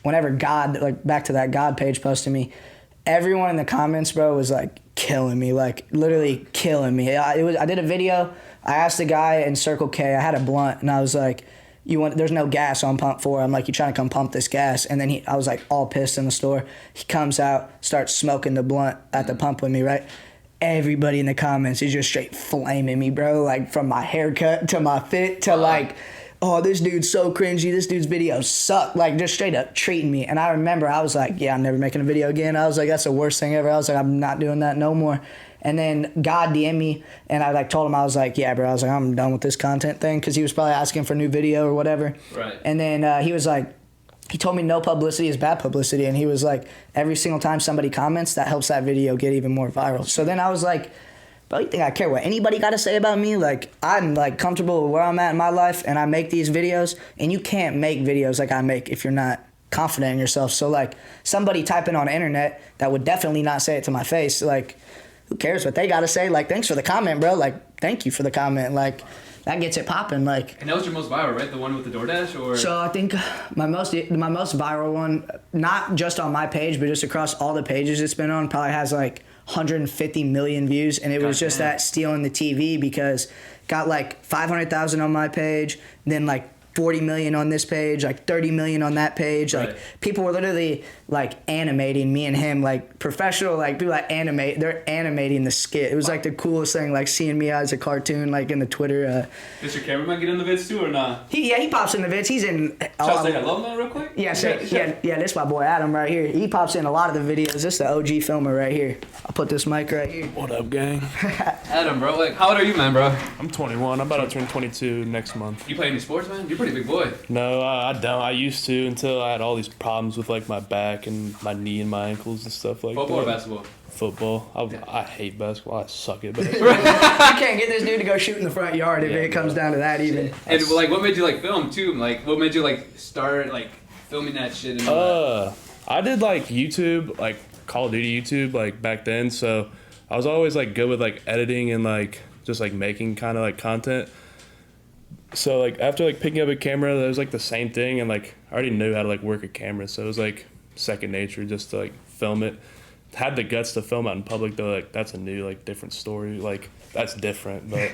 whenever God, like back to that God page posted me, everyone in the comments, bro, was like killing me, like literally killing me. I did a video. I asked the guy in Circle K. I had a blunt, and I was like, there's no gas on pump 4. I'm like, you trying to come pump this gas? And then I was like all pissed in the store. He comes out, starts smoking the blunt at the pump with me, right? everybody in the comments is just straight flaming me, bro. Like from my haircut to my fit to like, oh, this dude's so cringy. This dude's videos suck. Like just straight up treating me. And I remember I was like, yeah, I'm never making a video again. I was like, that's the worst thing ever. I was like, I'm not doing that no more. And then God DM'd me, and I like told him, I was like, yeah, bro. I was like, I'm done with this content thing, because he was probably asking for a new video or whatever. Right. And then he was like, he told me no publicity is bad publicity, and he was like, every single time somebody comments, that helps that video get even more viral. So then I was like, bro, you think I care what anybody got to say about me? Like, I'm like comfortable with where I'm at in my life, and I make these videos, and you can't make videos like I make if you're not confident in yourself. So like somebody typing on the internet that would definitely not say it to my face, like, who cares what they got to say? Like, thanks for the comment, bro. Like, thank you for the comment. Like, that gets it popping. Like, and that was your most viral, right? The one with the DoorDash, or? So I think my most viral one, not just on my page, but just across all the pages it's been on, probably has like 150 million views, and it was just that stealing the TV, because got like 500,000 on my page, then like 40 million on this page, like 30 million on that page. Like people were literally like animating me and him, like professional, like people that animate, they're animating the skit. It was like the coolest thing, like seeing me as a cartoon, like in the Twitter. Does your cameraman get in the vids too or not? He pops in the vids. He's in. Should I say hello, man, real quick? Yeah, this my boy Adam right here. He pops in a lot of the videos. This is the OG filmer right here. I'll put this mic right here. What up, gang? Adam, bro, like, how old are you, man, bro? I'm 21. I'm about to turn 22 next month. You play any sports, man? You're a pretty big boy. No, I don't. I used to, until I had all these problems with like my back and my knee and my ankles and stuff like Football that. or basketball? Football. I hate basketball. I suck at basketball. You can't get this dude to go shoot in the front yard if it comes down to that even. And like, what made you like film too? Like, what made you like start like filming that shit? And all that? I did like YouTube, like Call of Duty YouTube, like back then. So I was always like good with like editing and like just like making kind of like content. So like after like picking up a camera, that was like the same thing, and like I already knew how to like work a camera, so it was like second nature just to like film it. Had the guts to film out in public though, like that's a new like different story. Like that's different, but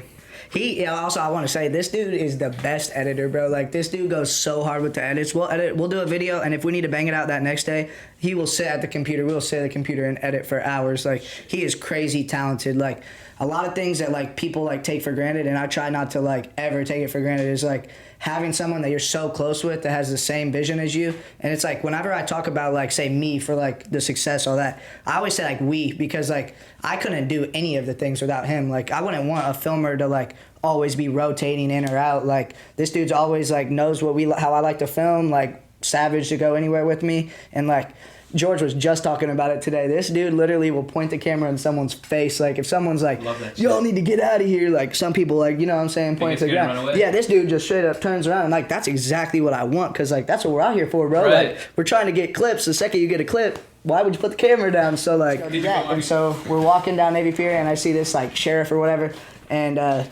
Also, I want to say, this dude is the best editor, bro. Like, this dude goes so hard with the edits. We'll do a video, and if we need to bang it out that next day, he will sit at the computer. We'll sit at the computer and edit for hours. Like, he is crazy talented. Like, a lot of things that, like, people, like, take for granted, and I try not to, like, ever take it for granted, is, like, having someone that you're so close with that has the same vision as you. And it's like, whenever I talk about, like, say me for, like, the success, all that, I always say, like, we, because, like, I couldn't do any of the things without him. Like, I wouldn't want a filmer to, like, always be rotating in or out. Like, this dude's always, like, knows how I like to film, like, savage to go anywhere with me. And, like, George was just talking about it today. This dude literally will point the camera in someone's face. Like, if someone's like, y'all need to get out of here, like, some people, like, you know what I'm saying, point to the ground. Yeah, this dude just straight up turns around and, like, that's exactly what I want, because, like, that's what we're out here for, bro. Right. Like, we're trying to get clips. The second you get a clip, why would you put the camera down? So, like, and so we're walking down Navy Pier, and I see this, like, sheriff or whatever, and I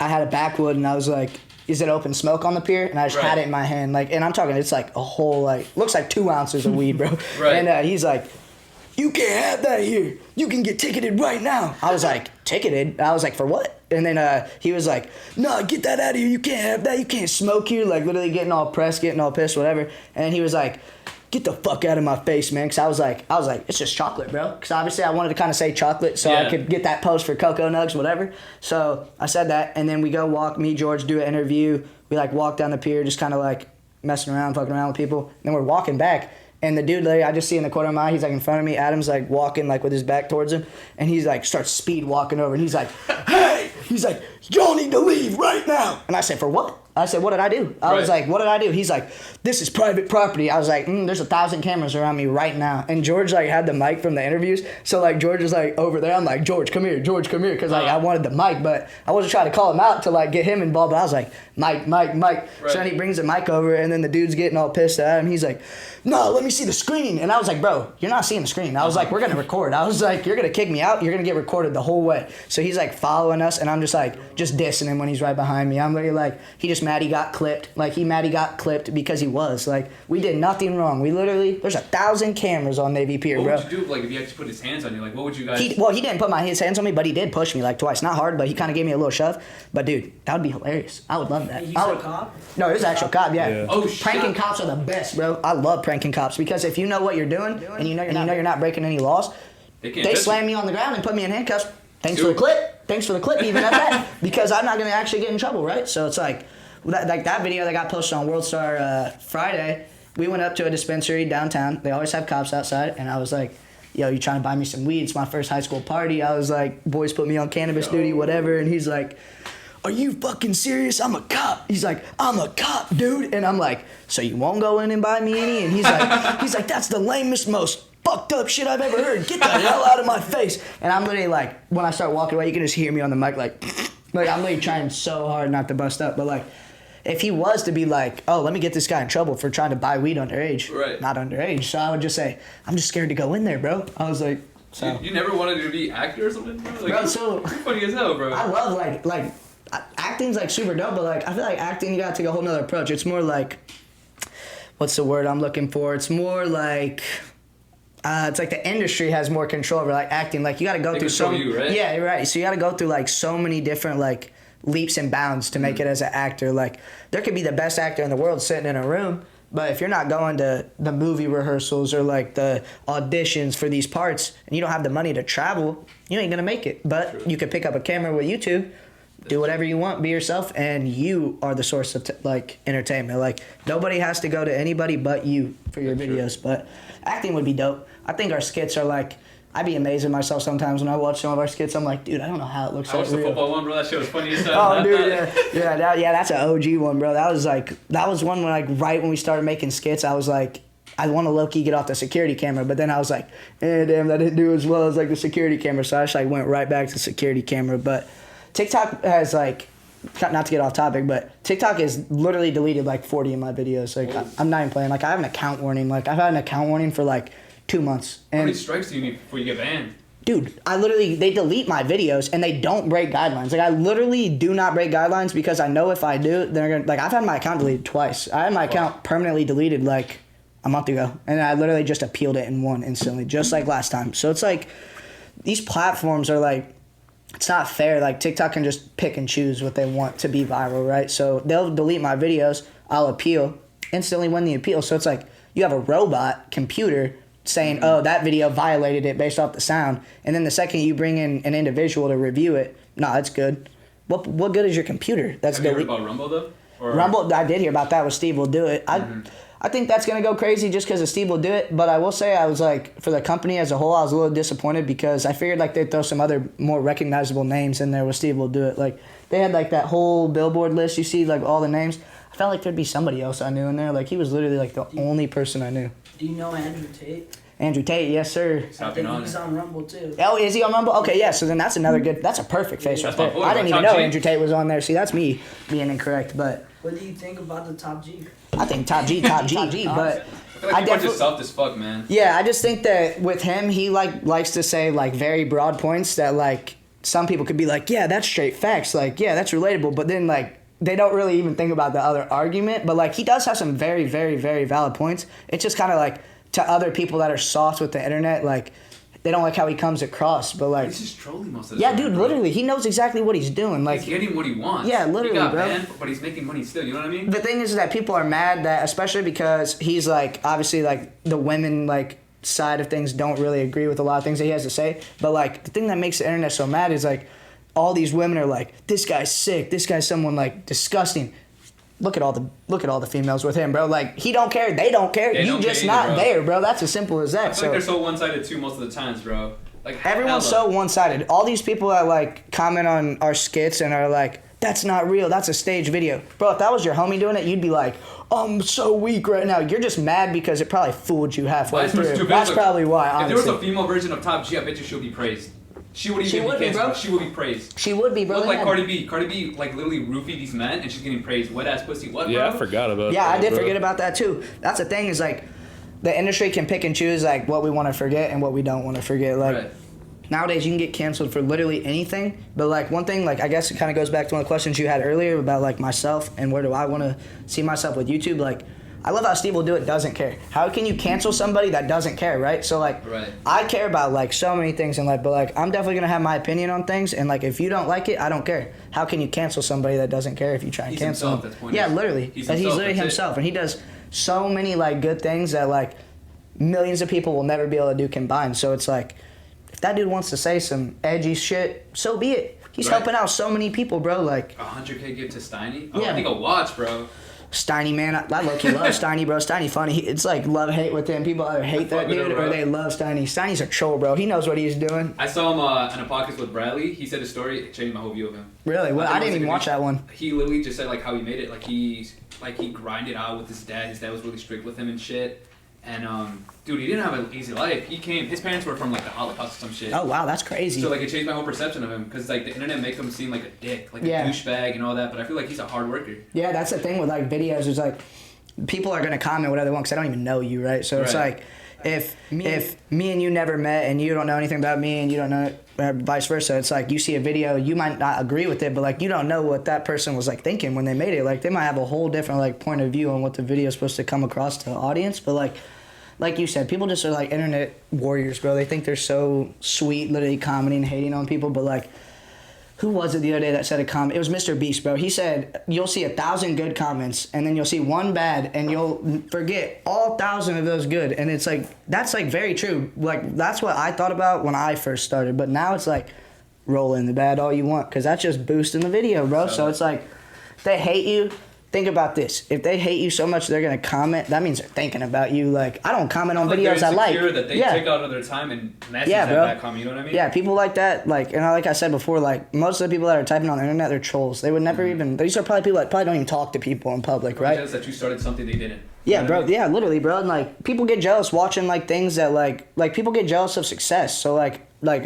had a backwood, and I was like, is it open smoke on the pier? And I just had it in my hand, like, and I'm talking, it's like a whole, like, looks like 2 ounces of weed, bro. And he's like, you can't have that here. You can get ticketed right now. I was like, ticketed? I was like, for what? And then he was like, no, get that out of here. You can't have that. You can't smoke here. Like, literally getting all pressed, getting all pissed, whatever. And he was like, get the fuck out of my face, man. Because I was like, it's just chocolate, bro. Because obviously I wanted to kind of say chocolate so I could get that post for Cocoa Nugs, whatever. So I said that, and then we go walk, me, George, do an interview. We, like, walk down the pier, just kind of, like, messing around, fucking around with people. And then we're walking back, and the dude, like, I just see in the corner of my eye, he's, like, in front of me. Adam's, like, walking, like, with his back towards him. And he's, like, starts speed walking over, and he's like, hey! He's like, y'all need to leave right now. And I said, for what? I said, what did I do? I was like, what did I do? He's like, this is private property. I was like, there's 1,000 cameras around me right now. And George, like, had the mic from the interviews. So, like, George is, like, over there. I'm like, George, come here. George, come here. Because, like, I wanted the mic, but I wasn't trying to call him out to, like, get him involved. But I was like, Mike. So then he brings the mic over, and then the dude's getting all pissed at him. He's like, no, let me see the screen. And I was like, bro, you're not seeing the screen. I was like, we're going to record. I was like, you're going to kick me out. You're going to get recorded the whole way. So he's, like, following us, and I'm just, like, just dissing him when he's right behind me. I'm literally like, he just mad he got clipped. Like, he got clipped because he was. Like, we did nothing wrong. We literally, there's 1,000 cameras on Navy Pier, bro. What would you do, like, if he actually put his hands on you? Like, what would you guys... He didn't put his hands on me, but he did push me, like, twice. Not hard, but he kind of gave me a little shove. But, dude, that would be hilarious. I would love that. He's a cop? No, it was an actual cop, yeah. Oh, shit. Pranking cops are the best, bro. I love pranking cops because if you know what you're doing and you know you're not breaking any laws, they slam me on the ground and put me in handcuffs. thanks for the clip. Thanks for the clip, even at that, because I'm not gonna actually get in trouble, right? So it's like that video that got posted on World Star Friday. We went up to a dispensary downtown. They always have cops outside, and I was like, yo, you trying to buy me some weed? It's my first high school party. I was like, boys put me on cannabis duty, whatever. And he's like, are you fucking serious? I'm a cop. He's like, I'm a cop, dude. And I'm like, so you won't go in and buy me any? And he's like, that's the lamest, most fucked up shit I've ever heard. Get the hell out of my face. And I'm literally like, when I start walking away, you can just hear me on the mic like I'm literally trying so hard not to bust up. But like, if he was to be like, oh, let me get this guy in trouble for trying to buy weed underage. Right. Not underage. So I would just say, I'm just scared to go in there, bro. I was like, so. You never wanted to be actor or something, bro? Like, Bro, so. you're funny as hell, bro. I love, like, acting's, like, super dope, but, like, I feel like acting, you gotta take a whole nother approach. It's more like, what's the word I'm looking for? It's more like, it's like the industry has more control over, like, acting. Like, you gotta go through so. You, right? Yeah, you're right. So you gotta go through, like, so many different, like, leaps and bounds to make it as an actor. Like, there could be the best actor in the world sitting in a room, but if you're not going to the movie rehearsals or like the auditions for these parts and you don't have the money to travel, you ain't gonna make it. But you could pick up a camera with YouTube, do whatever you want, be yourself, and you are the source of like entertainment. Like, nobody has to go to anybody but you for your videos. But acting would be dope. I think our skits are like, I'd be amazed at myself sometimes when I watch some of our skits. I'm like, dude, I don't know how it looks. I watched the football one, bro. That shit was funny as hell. Oh, dude, yeah, that's an OG one, bro. That was one when, like, right when we started making skits, I was like, I want to low-key get off the security camera, but then I was like, damn, that didn't do as well as, like, the security camera, so I just, like, went right back to security camera. But TikTok has, like, not to get off topic, but TikTok has literally deleted, like, 40 of my videos. Like, I'm not even playing. Like, I have an account warning. Like, I've had an account warning for, like, 2 months. And how many strikes do you need before you get banned? Dude, they delete my videos and they don't break guidelines. Like, I literally do not break guidelines because I know if I do, they're gonna, like, I've had my account deleted twice. I had my account permanently deleted like a month ago, and I literally just appealed it and won instantly, just like last time. So it's like, these platforms are like, it's not fair. Like, TikTok can just pick and choose what they want to be viral, right? So they'll delete my videos, I'll appeal, instantly win the appeal. So it's like, you have a robot computer saying, oh, that video violated it based off the sound, and then the second you bring in an individual to review it, nah, it's good. What good is your computer? That's Have you heard about Rumble though? Or? Rumble, I did hear about that with Steve Will Do It. I think that's gonna go crazy just because of Steve Will Do It. But I will say, I was like, for the company as a whole, I was a little disappointed because I figured like they'd throw some other more recognizable names in there with Steve Will Do It. Like, they had like that whole billboard list. You see like all the names. I felt like there'd be somebody else I knew in there. Like, he was literally like the only person I knew. Do you know Andrew Tate? Andrew Tate, yes sir. I think he's on Rumble too. Oh, is he on Rumble? Okay, yeah, so then that's another good, that's a perfect face right there. I didn't even know Andrew Tate was on there. See, that's me being incorrect, but. What do you think about the Top G? I think top G, but. I feel like people are just soft as fuck, man. Yeah, I just think that with him, he like likes to say like very broad points that like some people could be like, yeah, that's straight facts. Like, yeah, that's relatable. But then like, they don't really even think about the other argument. But like, he does have some very, very, very valid points. It's just kind of like, to other people that are soft with the internet, like, they don't like how he comes across, but like... He's just trolling most of the yeah, time. Yeah, dude, bro. literally, he knows exactly what he's doing. Like, he's getting what he wants. Yeah, literally, he got bro. banned, but he's making money still, you know what I mean? The thing is that people are mad that, especially because he's like, obviously, like, the women, like, side of things don't really agree with a lot of things that he has to say, but like, the thing that makes the internet so mad is like, all these women are like, this guy's sick, this guy's someone, like, disgusting. Look at all the females with him, bro. Like, he don't care, they don't care. They you don't just care either, not bro. there, bro. That's as simple as that. I feel like they're so one-sided too most of the times, bro. Like, everyone's so one-sided. All these people that like comment on our skits and are like, that's not real, that's a stage video. Bro, if that was your homie doing it, you'd be like, I'm so weak right now. You're just mad because it probably fooled you halfway through. That's probably why, honestly. If there was a female version of Top G, I bet you she'll be praised. She would even be canceled. Bro. She would be praised. She would be, bro. Look like Cardi B. Cardi B like literally roofied these men, and she's getting praised. Wet ass pussy. What? Yeah, bro? I forgot about that. Yeah, I did forget about that too. That's the thing is like, the industry can pick and choose like what we want to forget and what we don't want to forget. Like nowadays, you can get canceled for literally anything. But like one thing, like I guess it kind of goes back to one of the questions you had earlier about like myself and where do I want to see myself with YouTube. Like, I love how Steve Will Do It doesn't care. How can you cancel somebody that doesn't care, right? So like, I care about like so many things in life, but like I'm definitely gonna have my opinion on things, and like if you don't like it, I don't care. How can you cancel somebody that doesn't care if you try and cancel him? Yeah, literally. He's literally himself, and he does so many like good things that like millions of people will never be able to do combined. So it's like, that dude wants to say some edgy shit, so be it. He's Right. helping out so many people, bro. Like 100K gift to Steiny? Oh, Yeah. I think a watch, bro. Steiny, man, I low-key love Steiny, bro. Steiny funny. It's like love-hate with him. People either hate that fuck with dude him, bro. or they love Steiny. Steiny's a troll, bro. He knows what he's doing. I saw him on a podcast with Bradley. He said a story, it changed my whole view of him. Really? Well, thought I it was didn't even like a watch that one. He literally just said like how he made it. Like he grinded out with his dad. His dad was really strict with him and shit. And dude, he didn't have an easy life. His parents were from like the Holocaust or some shit. Oh, wow, that's crazy. So like it changed my whole perception of him because like the internet make him seem like a dick, like Yeah. a douchebag and all that. But I feel like he's a hard worker. Yeah, that's the thing with like videos is like people are gonna comment whatever they want because I don't even know you, right? So it's Right. like if me and you never met and you don't know anything about me and you don't know vice versa, it's like you see a video, you might not agree with it, but like you don't know what that person was like thinking when they made it. Like they might have a whole different like point of view on what the video is supposed to come across to the audience, but like you said, people just are like internet warriors, bro. They think they're so sweet, literally commenting and hating on people, but like. Who was it the other day that said a comment? It was Mr. Beast, bro. He said, you'll see 1,000 good comments, and then you'll see one bad, and you'll forget all 1,000 of those good. And it's like, that's like very true. Like, that's what I thought about when I first started. But now it's like, roll in the bad all you want, because that's just boosting the video, bro. So it's like, if they hate you, think about this. If they hate you so much they're going to comment, that means they're thinking about you. Like, I don't comment on videos I like. That they take out of their time and message Yeah, that bro. back comment, you know what I mean? Yeah, people like that, like, and like I said before, like, most of the people that are typing on the internet, they're trolls. They would never even, these are probably people that probably don't even talk to people in public, Right? right? That you started something they didn't. Yeah, You know bro. what I mean? Yeah, literally, bro. And like, people get jealous watching like things that like people get jealous of success. So like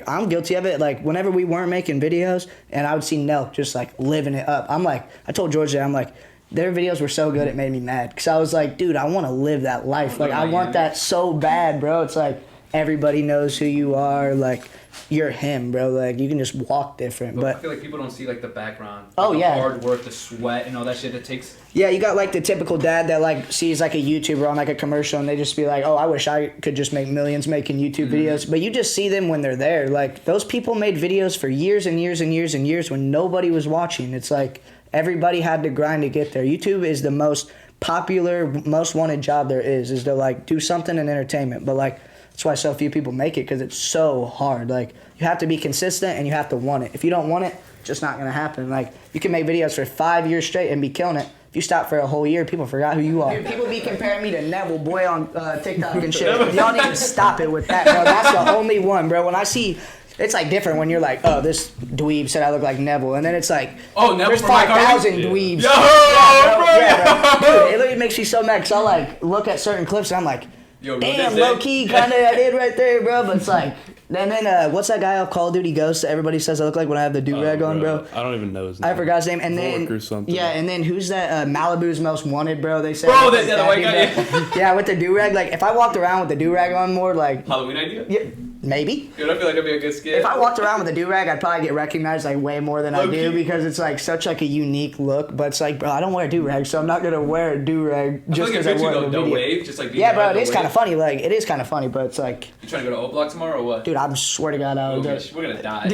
I'm guilty of it. Like whenever we weren't making videos, and I would see Nelk just like living it up. I'm like, I told George that I'm like, their videos were so good it made me mad because I was like, dude, I want to live that life. Like I want that so bad, bro. It's like everybody knows who you are. Like you're him, bro. Like you can just walk different. But But I feel like people don't see like the background. Oh, like, yeah. The hard work, the sweat, and all that shit it takes. yeah, you got like the typical dad that like sees like a YouTuber on like a commercial and they just be like, oh, I wish I could just make millions making YouTube videos. But you just see them when they're there. Like those people made videos for years and years and years and years when nobody was watching. It's like everybody had to grind to get there. YouTube is the most popular, most wanted job there is to like do something in entertainment. But like that's why so few people make it because it's so hard. Like you have to be consistent and you have to want it. If you don't want it, it's just not gonna happen. Like you can make videos for 5 years straight and be killing it. If you stop for a whole year, people forgot who you are. Dude, people be comparing me to Neville Boy on TikTok and shit. Y'all need to stop it with that, bro. That's the only one, bro. When I see, it's like different when you're like, oh, this dweeb said I look like Neville, and then it's like, Oh, Neville there's from Mike 5,000 Harvey? dweebs. Yo, Yeah, bro. Dude, it literally makes me so mad because I like look at certain clips and I'm like, Yo, damn, real low key, kind of I did right there, bro. But it's like, and then what's that guy off Call of Duty Ghost that everybody says I look like when I have the do rag on, bro? I don't even know his name. I forgot his name. And then Vork or something. yeah, and then who's that? Malibu's Most Wanted, bro. They said. Bro, the white guy. Yeah, with the do rag. Like if I walked around with the do rag on more, like Halloween idea? yeah, maybe. Dude, I feel like that'd be a good skit. If I walked around with a do rag, I'd probably get recognized like way more than I do Low-key. because it's like such like a unique look. But it's like, bro, I don't wear a do rag, so I'm not gonna wear a do rag just I because feel I like wore it it in fits the you though, video. Daawave, just like being Yeah, bro, around it is Daawave. kind of funny. Like it is kind of funny, but it's like, You trying to go to O Block tomorrow or what? dude, I swear to God, I would. We're gonna die.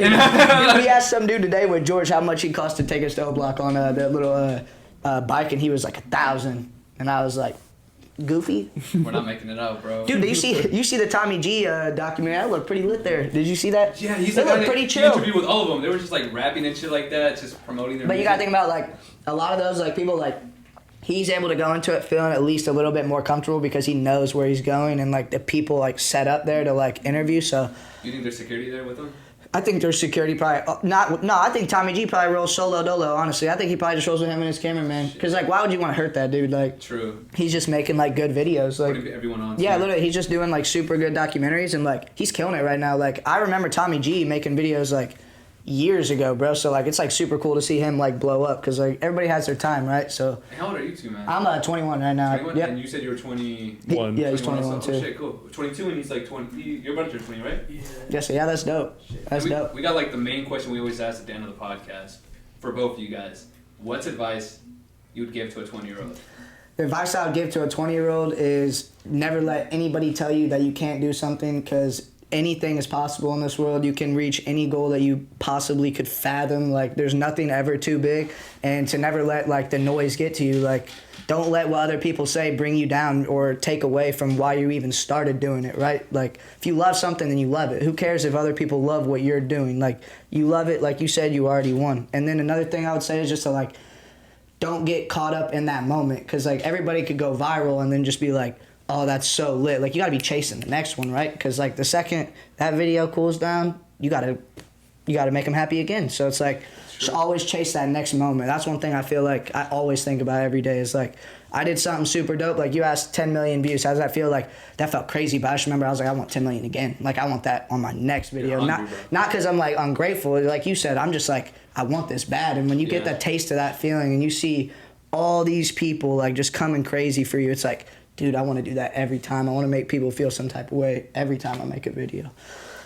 We asked some dude today with George how much he cost to take us to O Block on that little bike, and he was like 1,000, and I was like, goofy. We're not making it out, bro. Dude, you see the Tommy G documentary? That looked pretty lit there. Did you see that? Yeah, he's they like look pretty chill. Interview with all of them. They were just like rapping and shit like that, just promoting their. But you music. gotta think about like a lot of those like people like he's able to go into it feeling at least a little bit more comfortable because he knows where he's going and like the people like set up there to like interview. So You think there's security there with them? I think there's security probably I think Tommy G probably rolls solo dolo. Honestly, I think he probably just rolls with him and his cameraman. Because like, why would you want to hurt that dude? Like, True. he's just making like good videos. Like, Putting everyone on. yeah, too. literally, he's just doing like super good documentaries and like he's killing it right now. Like, I remember Tommy G making videos like years ago, bro. So like, it's like super cool to see him like blow up because like everybody has their time, right? So Hey, how old are you two, man? I'm 21 right now. 21? Yep. And you said you were 20. One. Yeah, he's 21 also? too. Oh shit, cool. 22 and he's like 20. You're about to turn 20, right? Yeah. Yes, yeah, that's dope. That's we, dope. We got like the main question we always ask at the end of the podcast for both of you guys. What's advice you would give to a 20-year-old? The advice I would give to a 20-year-old is never let anybody tell you that you can't do something because anything is possible in this world. You can reach any goal that you possibly could fathom. Like, there's nothing ever too big, and to never let like the noise get to you. Like, don't let what other people say bring you down or take away from why you even started doing it, right? Like, if you love something, then you love it. Who cares if other people love what you're doing? Like, you love it, like you said, you already won. And then another thing I would say is just to, like, don't get caught up in that moment, because, like, everybody could go viral and then just be like, oh, that's so lit. Like, you got to be chasing the next one, right? Because, like, the second that video cools down, you got to make them happy again. So it's like, just always chase that next moment. That's one thing I feel like I always think about every day is, like, I did something super dope. Like, you asked 10 million views. How does that feel? Like, that felt crazy, but I just remember I was like, I want 10 million again. Like, I want that on my next video. Not because I'm, like, ungrateful. Like you said, I'm just like, I want this bad. And when you get that taste of that feeling and you see all these people, like, just coming crazy for you, it's like, dude, I want to do that every time. I want to make people feel some type of way every time I make a video.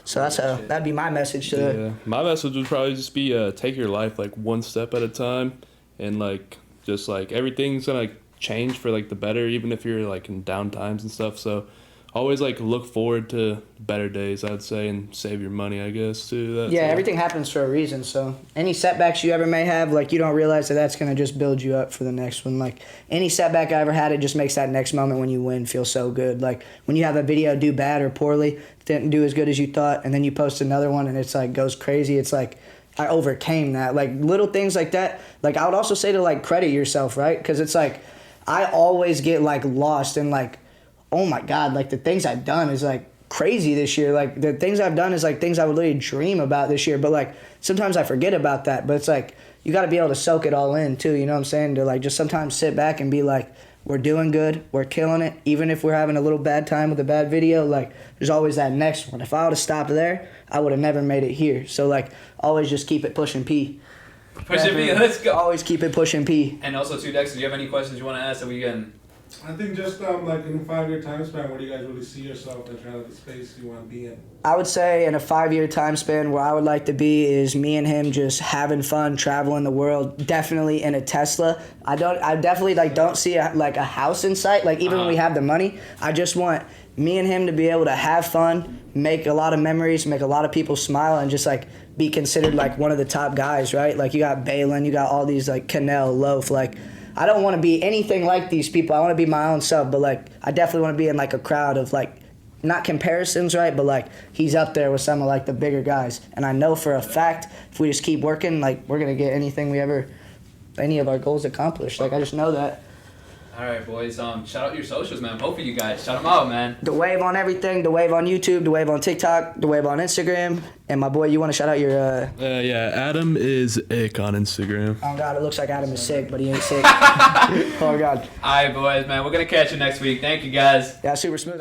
So that'd be my message to My message would probably just be take your life like one step at a time, and like just like everything's gonna like change for like the better, even if you're like in down times and stuff. So always like look forward to better days, I'd say, and save your money, I guess, too. Everything happens for a reason. So any setbacks you ever may have, like, you don't realize that that's going to just build you up for the next one. Like, any setback I ever had, it just makes that next moment when you win feel so good. Like, when you have a video do bad or poorly, didn't do as good as you thought, and then you post another one and it's like goes crazy. It's like, I overcame that. Like, little things like that. Like, I would also say to, like, credit yourself, right? Because it's like, I always get, like, lost in, like, oh my God, like, the things I've done is, like, crazy this year. Like, the things I've done is, like, things I would literally dream about this year. But, like, sometimes I forget about that. But it's like, you got to be able to soak it all in, too. You know what I'm saying? To, like, just sometimes sit back and be like, we're doing good. We're killing it. Even if we're having a little bad time with a bad video, like, there's always that next one. If I would have stopped there, I would have never made it here. So, like, always just keep it pushing P. Pushing P, let's go. Always keep it pushing P. And also, too, Dex, do you have any questions you want to ask that we can... I think just like in a 5-year time span, where do you guys really see yourself in terms of the space you want to be in? I would say in a 5-year time span, where I would like to be is me and him just having fun, traveling the world. Definitely in a Tesla. I definitely like don't see a house in sight. Like, even when we have the money, I just want me and him to be able to have fun, make a lot of memories, make a lot of people smile, and just like be considered like one of the top guys, right? Like, you got Balin, you got all these like Canel, Loaf, like. I don't want to be anything like these people. I want to be my own self, but, like, I definitely want to be in, like, a crowd of, like, not comparisons, right, but, like, he's up there with some of, like, the bigger guys. And I know for a fact, if we just keep working, like, we're going to get any of our goals accomplished. Like, I just know that. All right, boys. Shout out your socials, man. Both of you guys. Shout them out, man. Daawave on everything. Daawave on YouTube. Daawave on TikTok. Daawave on Instagram. And my boy, you want to shout out your... Yeah, Adam is ick on Instagram. Oh, God, it looks like Adam is sick, but he ain't sick. Oh, God. All right, boys, man. We're going to catch you next week. Thank you, guys. Yeah, super smooth.